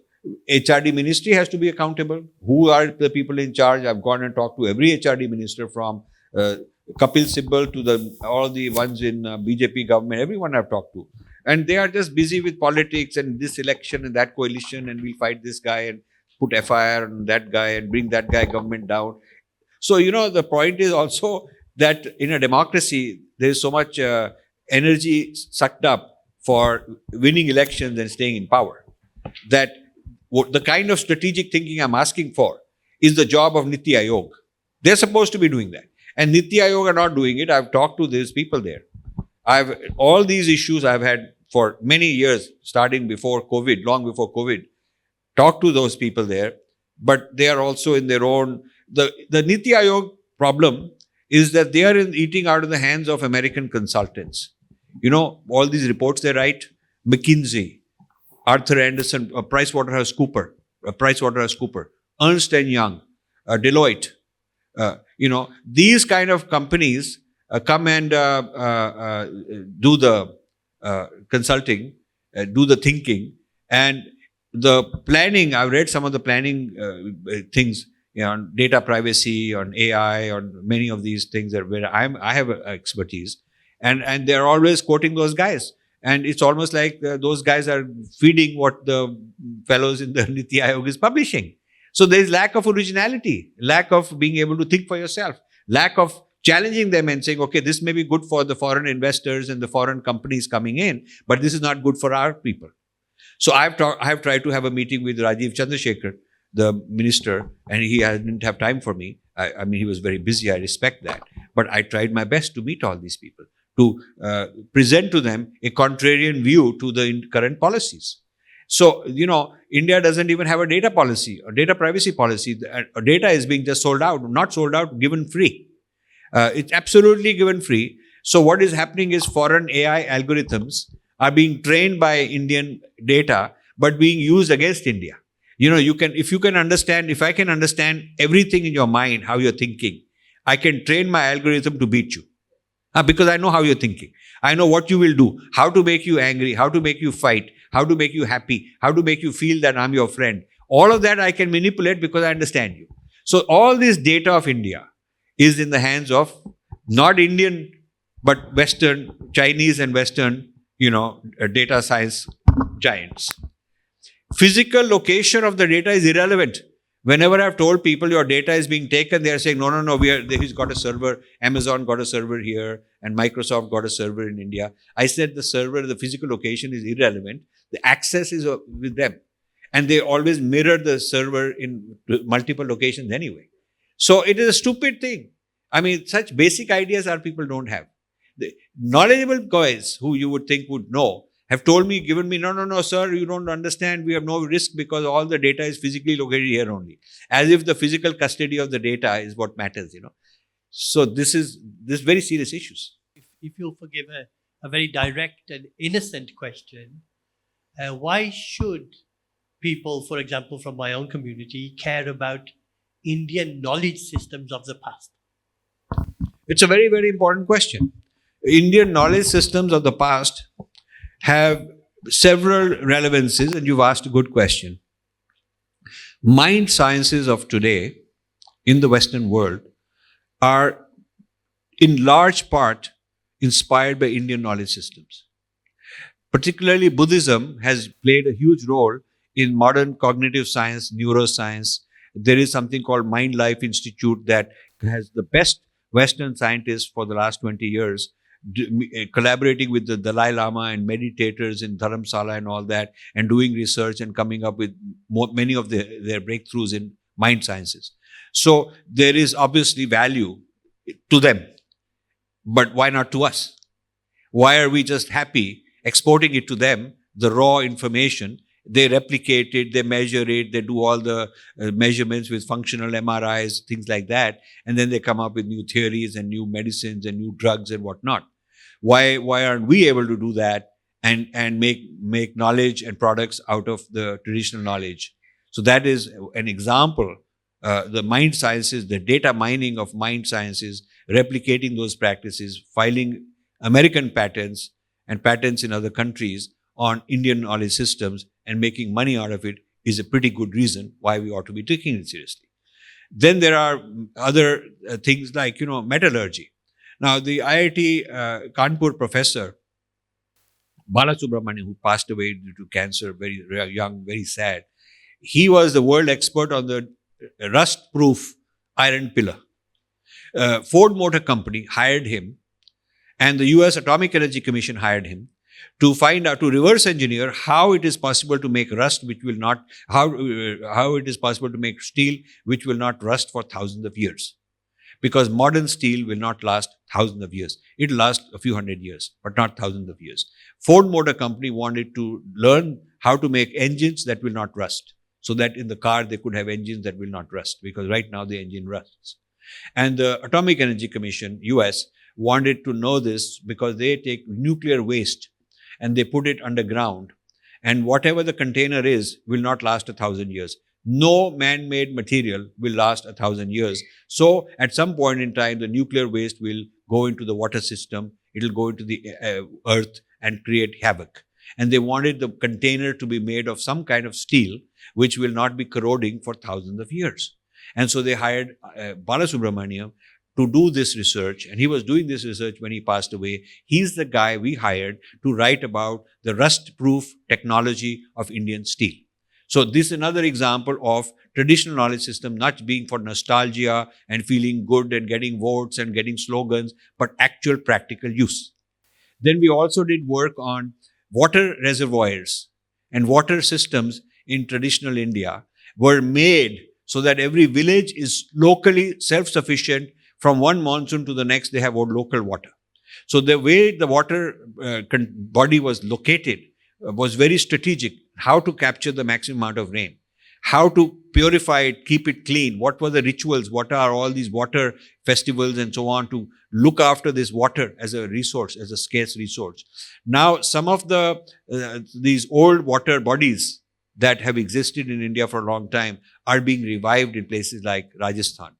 HRD ministry has to be accountable. Who are the people in charge? I've gone and talked to every HRD minister, from Kapil Sibal to all the ones in BJP government, everyone I've talked to. And they are just busy with politics and this election and that coalition, and we'll fight this guy and put FIR on that guy and bring that guy government down. So, the point is also that in a democracy, there is so much energy sucked up for winning elections and staying in power, that the kind of strategic thinking I'm asking for is the job of Niti Aayog. They're supposed to be doing that. And Niti Aayog are not doing it. I've talked to these people there. All these issues I've had for many years, starting before COVID, long before COVID, talked to those people there, but they are also in their own. The Niti Aayog problem is that they are eating out of the hands of American consultants. All these reports they write, McKinsey, Arthur Andersen, PricewaterhouseCoopers, Ernst & Young, Deloitte. These kind of companies come and do the consulting, do the thinking, and the planning. I've read some of the planning things on data privacy, on AI, on many of these things where I have expertise, and they're always quoting those guys. And it's almost like those guys are feeding what the fellows in the Niti Aayog is publishing. So there's lack of originality, lack of being able to think for yourself, lack of challenging them and saying, okay, this may be good for the foreign investors and the foreign companies coming in, but this is not good for our people. So I have tried to have a meeting with Rajiv Chandrasekhar, the minister, and he didn't have time for me. I mean, he was very busy. I respect that. But I tried my best to meet all these people, to present to them a contrarian view to the current policies. So, India doesn't even have a data policy or data privacy policy. Data is being just sold out, not sold out, given free. It's absolutely given free. So what is happening is foreign AI algorithms are being trained by Indian data, but being used against India. If I can understand everything in your mind, how you're thinking, I can train my algorithm to beat you. Because I know how you're thinking. I know what you will do, how to make you angry, how to make you fight, how to make you happy, how to make you feel that I'm your friend. All of that I can manipulate because I understand you. So all this data of India is in the hands of not Indian, but Western, Chinese and Western, data science giants. Physical location of the data is irrelevant. Whenever I've told people your data is being taken, they are saying, no, he's got a server, Amazon got a server here, and Microsoft got a server in India. I said the server, the physical location is irrelevant. The access is with them. And they always mirror the server in multiple locations anyway. So it is a stupid thing. I mean, such basic ideas our people don't have. The knowledgeable guys who you would think would know have told me, given me, no, sir, you don't understand. We have no risk because all the data is physically located here only. As if the physical custody of the data is what matters, So this very serious issues. If you'll forgive a very direct and innocent question, why should people, for example, from my own community, care about Indian knowledge systems of the past? It's a very, very important question. Indian knowledge systems of the past have several relevances, and you've asked a good question. Mind sciences of today in the Western world are in large part inspired by Indian knowledge systems. Particularly Buddhism has played a huge role in modern cognitive science, neuroscience. There is something called Mind Life Institute that has the best Western scientists for the last 20 years collaborating with the Dalai Lama and meditators in Dharamsala and all that, and doing research and coming up with many of their breakthroughs in mind sciences. So there is obviously value to them. But why not to us? Why are we just happy exporting it to them, the raw information? They replicate it, they measure it, they do all the measurements with functional MRIs, things like that, and then they come up with new theories and new medicines and new drugs and whatnot. Why aren't we able to do that and make knowledge and products out of the traditional knowledge? So that is an example. The mind sciences, the data mining of mind sciences, replicating those practices, filing American patents and patents in other countries on Indian knowledge systems and making money out of it is a pretty good reason why we ought to be taking it seriously. Then there are other things like, metallurgy. Now, the IIT Kanpur professor, Balasubramanian, who passed away due to cancer, very young, very sad, he was the world expert on the rust-proof iron pillar. Ford Motor Company hired him, and the US Atomic Energy Commission hired him to find out, to reverse engineer how it is possible to make rust which will not, how it is possible to make steel which will not rust for thousands of years. Because modern steel will not last thousands of years. It will last a few hundred years, but not thousands of years. Ford Motor Company wanted to learn how to make engines that will not rust, so that in the car they could have engines that will not rust, because right now the engine rusts. And the Atomic Energy Commission, US, wanted to know this because they take nuclear waste and they put it underground, and whatever the container is will not last 1,000 years. No man-made material will last 1,000 years. So at some point in time, the nuclear waste will go into the water system, it will go into the earth and create havoc. And they wanted the container to be made of some kind of steel which will not be corroding for thousands of years. And so they hired Balasubramanian to do this research, and he was doing this research when he passed away. He's the guy we hired to write about the rust-proof technology of Indian steel. So this is another example of traditional knowledge system not being for nostalgia and feeling good and getting votes and getting slogans, but actual practical use. Then we also did work on water reservoirs, and water systems in traditional India were made so that every village is locally self-sufficient. From one monsoon to the next, they have local water. So the way the water body was located was very strategic. How to capture the maximum amount of rain, how to purify it, keep it clean, what were the rituals, what are all these water festivals and so on to look after this water as a resource, as a scarce resource. Now, some of these old water bodies that have existed in India for a long time are being revived in places like Rajasthan.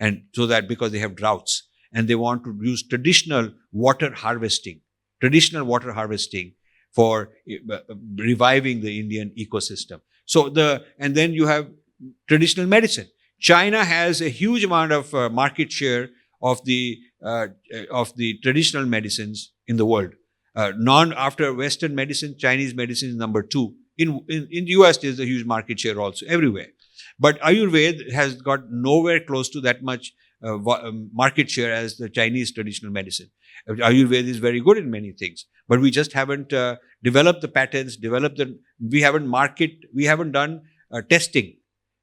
And so that because they have droughts and they want to use traditional water harvesting for reviving the Indian ecosystem. So and then you have traditional medicine. China has a huge amount of market share of the traditional medicines in the world. After Western medicine, Chinese medicine is number 2. In the US, there's a huge market share also everywhere. But Ayurveda has got nowhere close to that much market share as the Chinese traditional medicine. Ayurveda is very good in many things, but we just haven't developed the patents, we haven't done testing.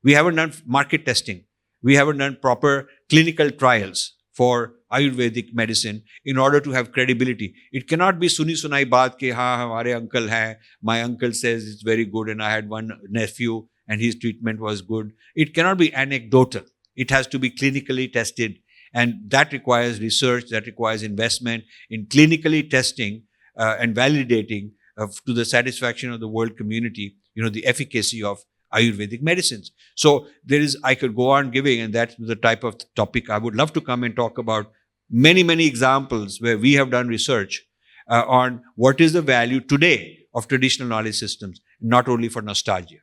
We haven't done market testing. We haven't done proper clinical trials for Ayurvedic medicine in order to have credibility. It cannot be suni sunai baat ke haan hamare uncle hai, my uncle says it's very good and I had one nephew and his treatment was good. It cannot be anecdotal. It has to be clinically tested, and that requires research, that requires investment in clinically testing and validating to the satisfaction of the world community, the efficacy of Ayurvedic medicines. So I could go on giving, and that's the type of topic I would love to come and talk about. Many, many examples where we have done research on what is the value today of traditional knowledge systems, not only for nostalgia.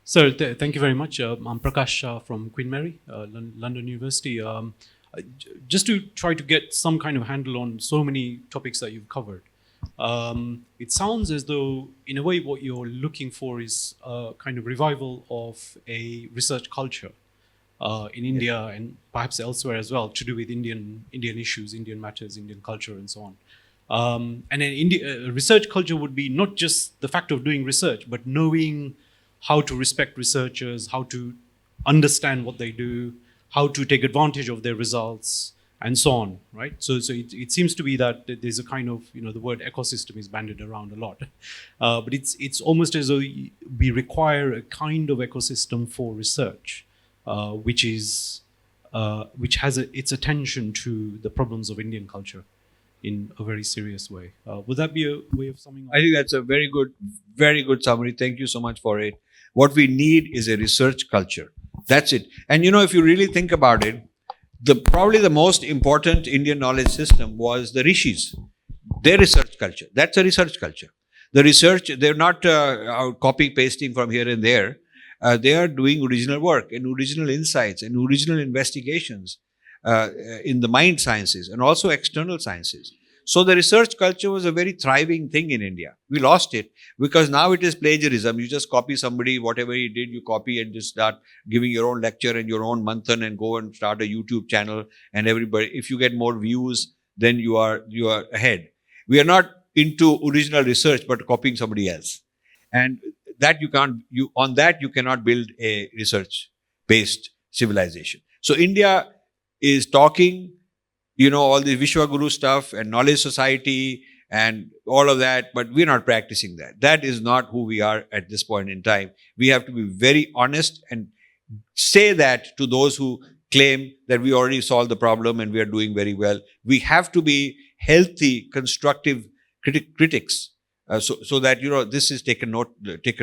Sir, thank you very much. I'm Prakash from Queen Mary, London University. Just to try to get some kind of handle on so many topics that you've covered, it sounds as though, in a way, what you're looking for is a kind of revival of a research culture in India and perhaps elsewhere as well, to do with Indian issues, Indian matters, Indian culture, and so on. And an research culture would be not just the fact of doing research, but knowing how to respect researchers, how to understand what they do, how to take advantage of their results, and so on, right? So it seems to be that there's a kind of, the word ecosystem is bandied around a lot. But it's almost as though we require a kind of ecosystem for research, which has its attention to the problems of Indian culture in a very serious way. Would that be a way of summing up? I think that's a very good summary. Thank you so much for it. What we need is a research culture. That's it. And if you really think about it, probably the most important Indian knowledge system was the rishis. Their research culture. That's a research culture. The research, they're not copy pasting from here and there. They are doing original work and original insights and original investigations in the mind sciences and also external sciences. So the research culture was a very thriving thing in India. We lost it because now it is plagiarism. You just copy somebody, whatever he did, you copy and just start giving your own lecture and your own manthan and go and start a YouTube channel, and everybody, if you get more views, then you are ahead. We are not into original research but copying somebody else. And that you cannot build a research-based civilization. So India is talking, all the Vishwaguru stuff and knowledge society and all of that, but we're not practicing that. That is not who we are at this point in time. We have to be very honest and say that to those who claim that we already solved the problem and we are doing very well. We have to be healthy, constructive critics, so that this is taken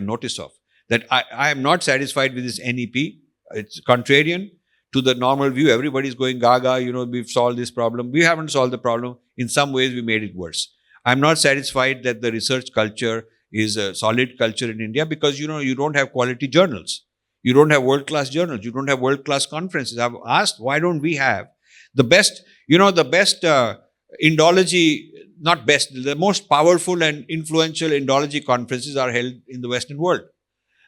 notice of. That I am not satisfied with this NEP. It's contrarian to the normal view. Everybody's going gaga, we've solved this problem. We haven't solved the problem. In some ways, we made it worse. I'm not satisfied that the research culture is a solid culture in India because, you don't have quality journals. You don't have world-class journals. You don't have world-class conferences. I've asked, why don't we have the best, Indology, not best, the most powerful and influential Indology conferences are held in the Western world.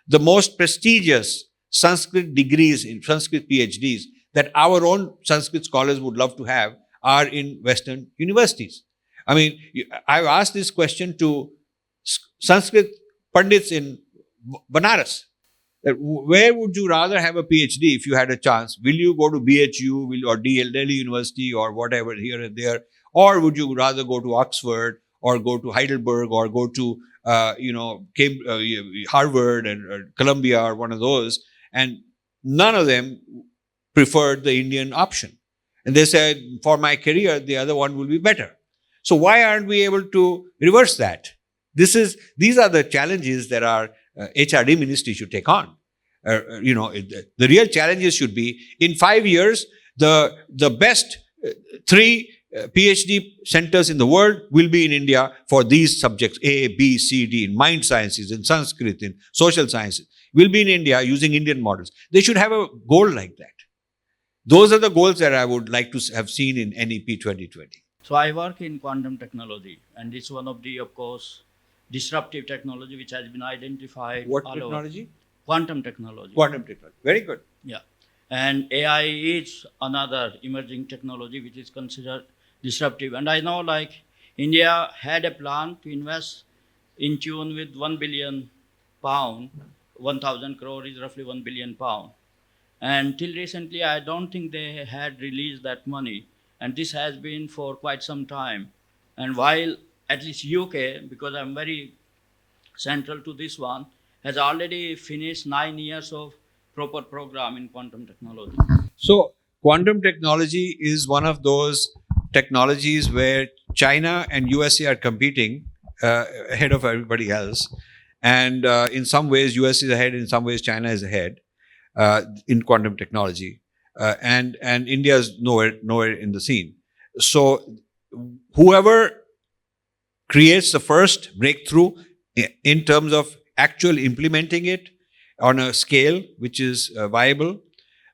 The most prestigious Sanskrit degrees, in Sanskrit PhDs, that our own Sanskrit scholars would love to have are in Western universities. I mean, I've asked this question to Sanskrit Pandits in Banaras. Where would you rather have a PhD if you had a chance? Will you go to BHU or Delhi University or whatever here and there? Or would you rather go to Oxford or go to Heidelberg or go to, Harvard or Columbia or one of those? And none of them preferred the Indian option. And they said, for my career, the other one will be better. So why aren't we able to reverse that? These are the challenges that our HRD ministry should take on. The real challenges should be, in 5 years, the best 3 PhD centers in the world will be in India for these subjects, A, B, C, D, in mind sciences, in Sanskrit, in social sciences, will be in India using Indian models. They should have a goal like that. Those are the goals that I would like to have seen in NEP 2020. So I work in quantum technology, and it's one of the, of course, disruptive technology which has been identified. What all technology? over. quantum technology. Quantum technology. Very good. Yeah. And AI is another emerging technology which is considered disruptive. And I know like India had a plan to invest in tune with £1 billion. 1,000 crore is roughly £1 billion. And till recently, I don't think they had released that money. And this has been for quite some time. And while at least UK, because I'm very central to this one, has already finished 9 years of proper program in quantum technology. So, quantum technology is one of those technologies where China and USA are competing ahead of everybody else. And in some ways, US is ahead, in some ways, China is ahead in quantum technology. And India is nowhere in the scene. So, whoever creates the first breakthrough in terms of actually implementing it on a scale which is viable,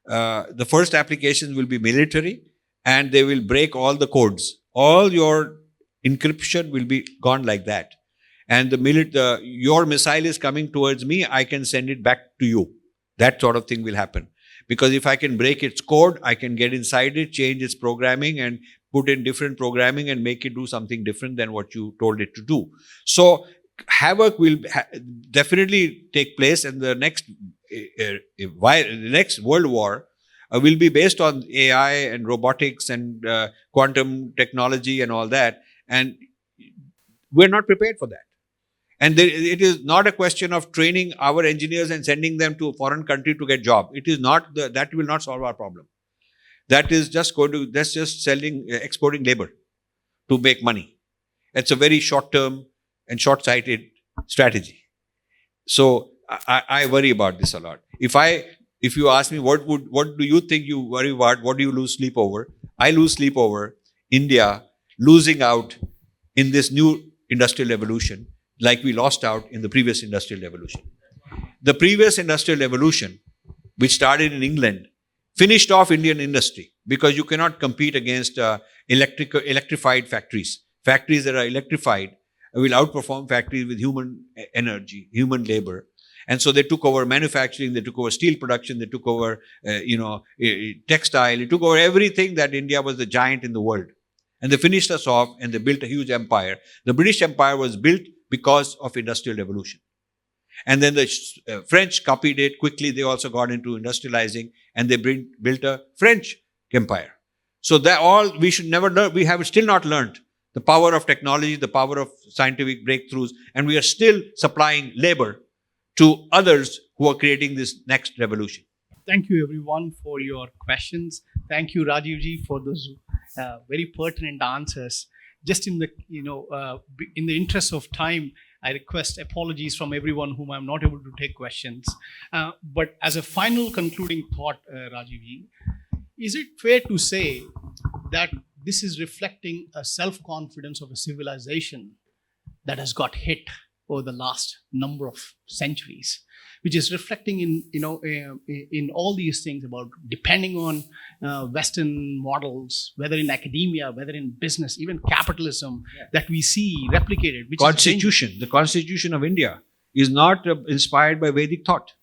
the first applications will be military, and they will break all the codes. All your encryption will be gone like that. And your missile is coming towards me, I can send it back to you. That sort of thing will happen. Because if I can break its code, I can get inside it, change its programming, and put in different programming and make it do something different than what you told it to do. So havoc will definitely take place, and the next world war will be based on AI and robotics and quantum technology and all that. And we're not prepared for that. And it is not a question of training our engineers and sending them to a foreign country to get job. It is not that will not solve our problem. That's just exporting labor to make money. It's a very short-term and short-sighted strategy. So I worry about this a lot. If you ask me what do you think you worry about, what do you lose sleep over? I lose sleep over India losing out in this new industrial revolution, like we lost out in the previous industrial revolution. The previous industrial revolution, which started in England, finished off Indian industry because you cannot compete against electrified factories. Factories that are electrified will outperform factories with human energy, human labor. And so they took over manufacturing, they took over steel production, they took over textile, they took over everything that India was the giant in the world. And they finished us off and they built a huge empire. The British Empire was built because of industrial revolution. And then the French copied it quickly. They also got into industrializing and they built a French empire. So that all we should never learn. We have still not learned the power of technology, the power of scientific breakthroughs, and we are still supplying labor to others who are creating this next revolution. Thank you everyone for your questions. Thank you Rajivji for those very pertinent answers. Just in the in the interest of time, I request apologies from everyone whom I'm not able to take questions. But as a final concluding thought, Rajivji, is it fair to say that this is reflecting a self-confidence of a civilization that has got hit over the last number of centuries, which is reflecting in all these things about depending on Western models, whether in academia, whether in business, even capitalism, that we see replicated. Which the Constitution of India is not inspired by Vedic thought.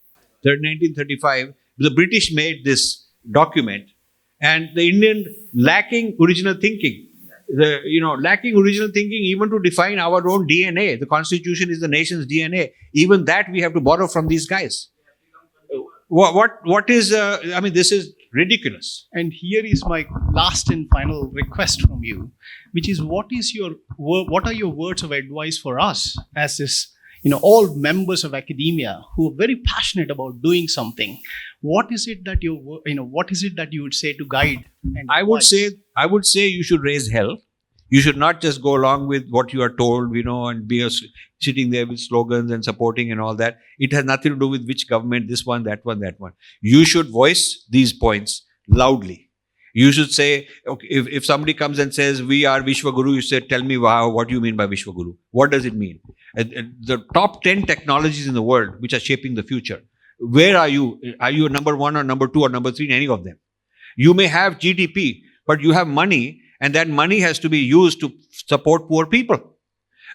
In 1935, the British made this document, and the Indian lacking original thinking. Lacking original thinking even to define our own DNA. The Constitution is the nation's DNA. Even that we have to borrow from these guys. What is, this is ridiculous. And here is my last and final request from you, which is what are your words of advice for us as this, all members of academia who are very passionate about doing something? What is it that you would say to guide? And I would say you should raise hell. You should not just go along with what you are told, and be sitting there with slogans and supporting and all that. It has nothing to do with which government, this one, that one, that one. You should voice these points loudly. You should say, okay, if somebody comes and says, we are Vishwaguru, you say, tell me what do you mean by Vishwaguru? What does it mean? The top 10 technologies in the world which are shaping the future. Where are you? Are you number 1 or number 2 or number 3 in any of them? You may have GDP, but you have money, and that money has to be used to support poor people.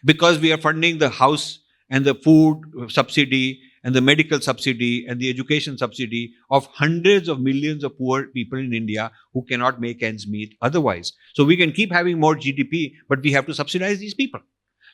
Because we are funding the house and the food subsidy and the medical subsidy and the education subsidy of hundreds of millions of poor people in India who cannot make ends meet otherwise. So we can keep having more GDP, but we have to subsidize these people.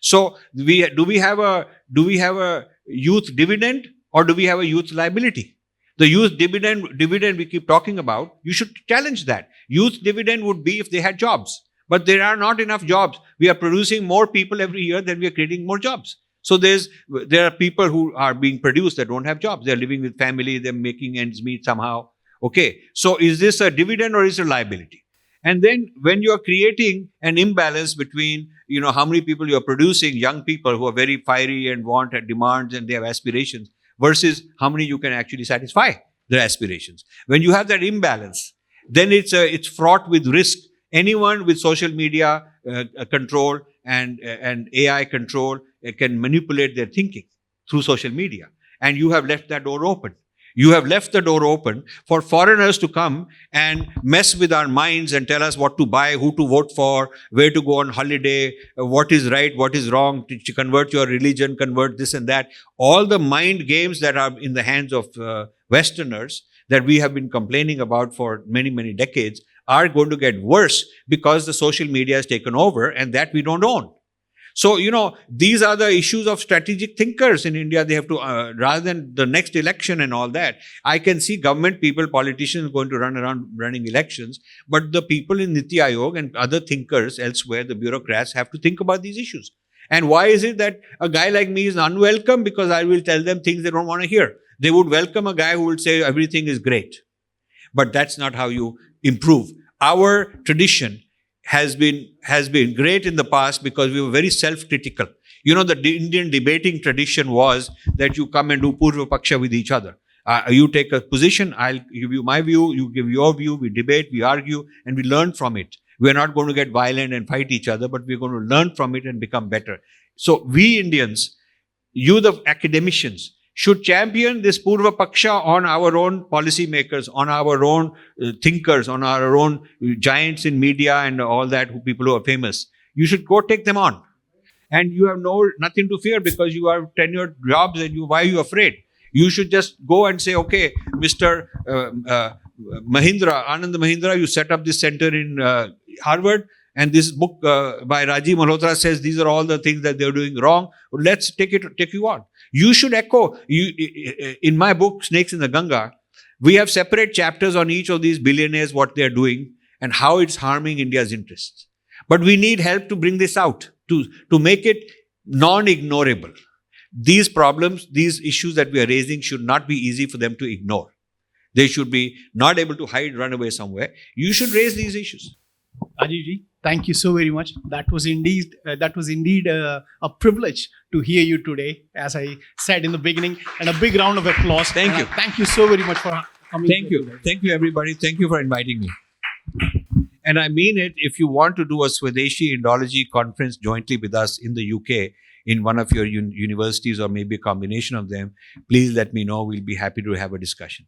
So do we have a youth dividend, or do we have a youth liability? The youth dividend we keep talking about, you should challenge that. Youth dividend would be if they had jobs. But there are not enough jobs. We are producing more people every year than we are creating more jobs. So there are people who are being produced that don't have jobs. They're living with family, they're making ends meet somehow. Okay, so is this a dividend or is it a liability? And then when you're creating an imbalance between, how many people you're producing, young people who are very fiery and want and demands and they have aspirations, versus how many you can actually satisfy their aspirations. When you have that imbalance, then it's fraught with risk. Anyone with social media control and AI control can manipulate their thinking through social media. And you have left that door open. You have left the door open for foreigners to come and mess with our minds and tell us what to buy, who to vote for, where to go on holiday, what is right, what is wrong, to convert your religion, convert this and that. All the mind games that are in the hands of Westerners that we have been complaining about for many, many decades are going to get worse because the social media has taken over, and that we don't own. So, these are the issues of strategic thinkers in India. They have to, rather than the next election and all that, I can see government people, politicians going to run around running elections, but the people in Niti Aayog and other thinkers elsewhere, the bureaucrats, have to think about these issues. And why is it that a guy like me is unwelcome? Because I will tell them things they don't want to hear. They would welcome a guy who will say everything is great. But that's not how you improve. Our tradition has been great in the past because we were very self-critical. The Indian debating tradition was that you come and do Purva Paksha with each other. You take a position, I'll give you my view, you give your view, we debate, we argue, and we learn from it. We're not going to get violent and fight each other, but we're going to learn from it and become better. So we Indians, you the academicians, should champion this Purva Paksha on our own policymakers, on our own thinkers, on our own giants in media and all that, people who are famous. You should go take them on. And you have nothing to fear because you have tenured jobs and why are you afraid? You should just go and say, okay, Mr. Anand Mahindra, you set up this center in Harvard, and this book by Rajiv Malhotra says these are all the things that they're doing wrong. Let's take you on. You should echo. In my book, Snakes in the Ganga, we have separate chapters on each of these billionaires, what they're doing and how it's harming India's interests. But we need help to bring this out, to make it non-ignorable. These problems, these issues that we are raising should not be easy for them to ignore. They should be not able to run away somewhere. You should raise these issues. Rajivji, thank you so very much. That was indeed a privilege to hear you today, as I said in the beginning, and a big round of applause. Thank you. Thank you so very much for coming. Thank you. Today. Thank you, everybody. Thank you for inviting me. And I mean it, if you want to do a Swadeshi Indology conference jointly with us in the UK, in one of your universities or maybe a combination of them, please let me know. We'll be happy to have a discussion.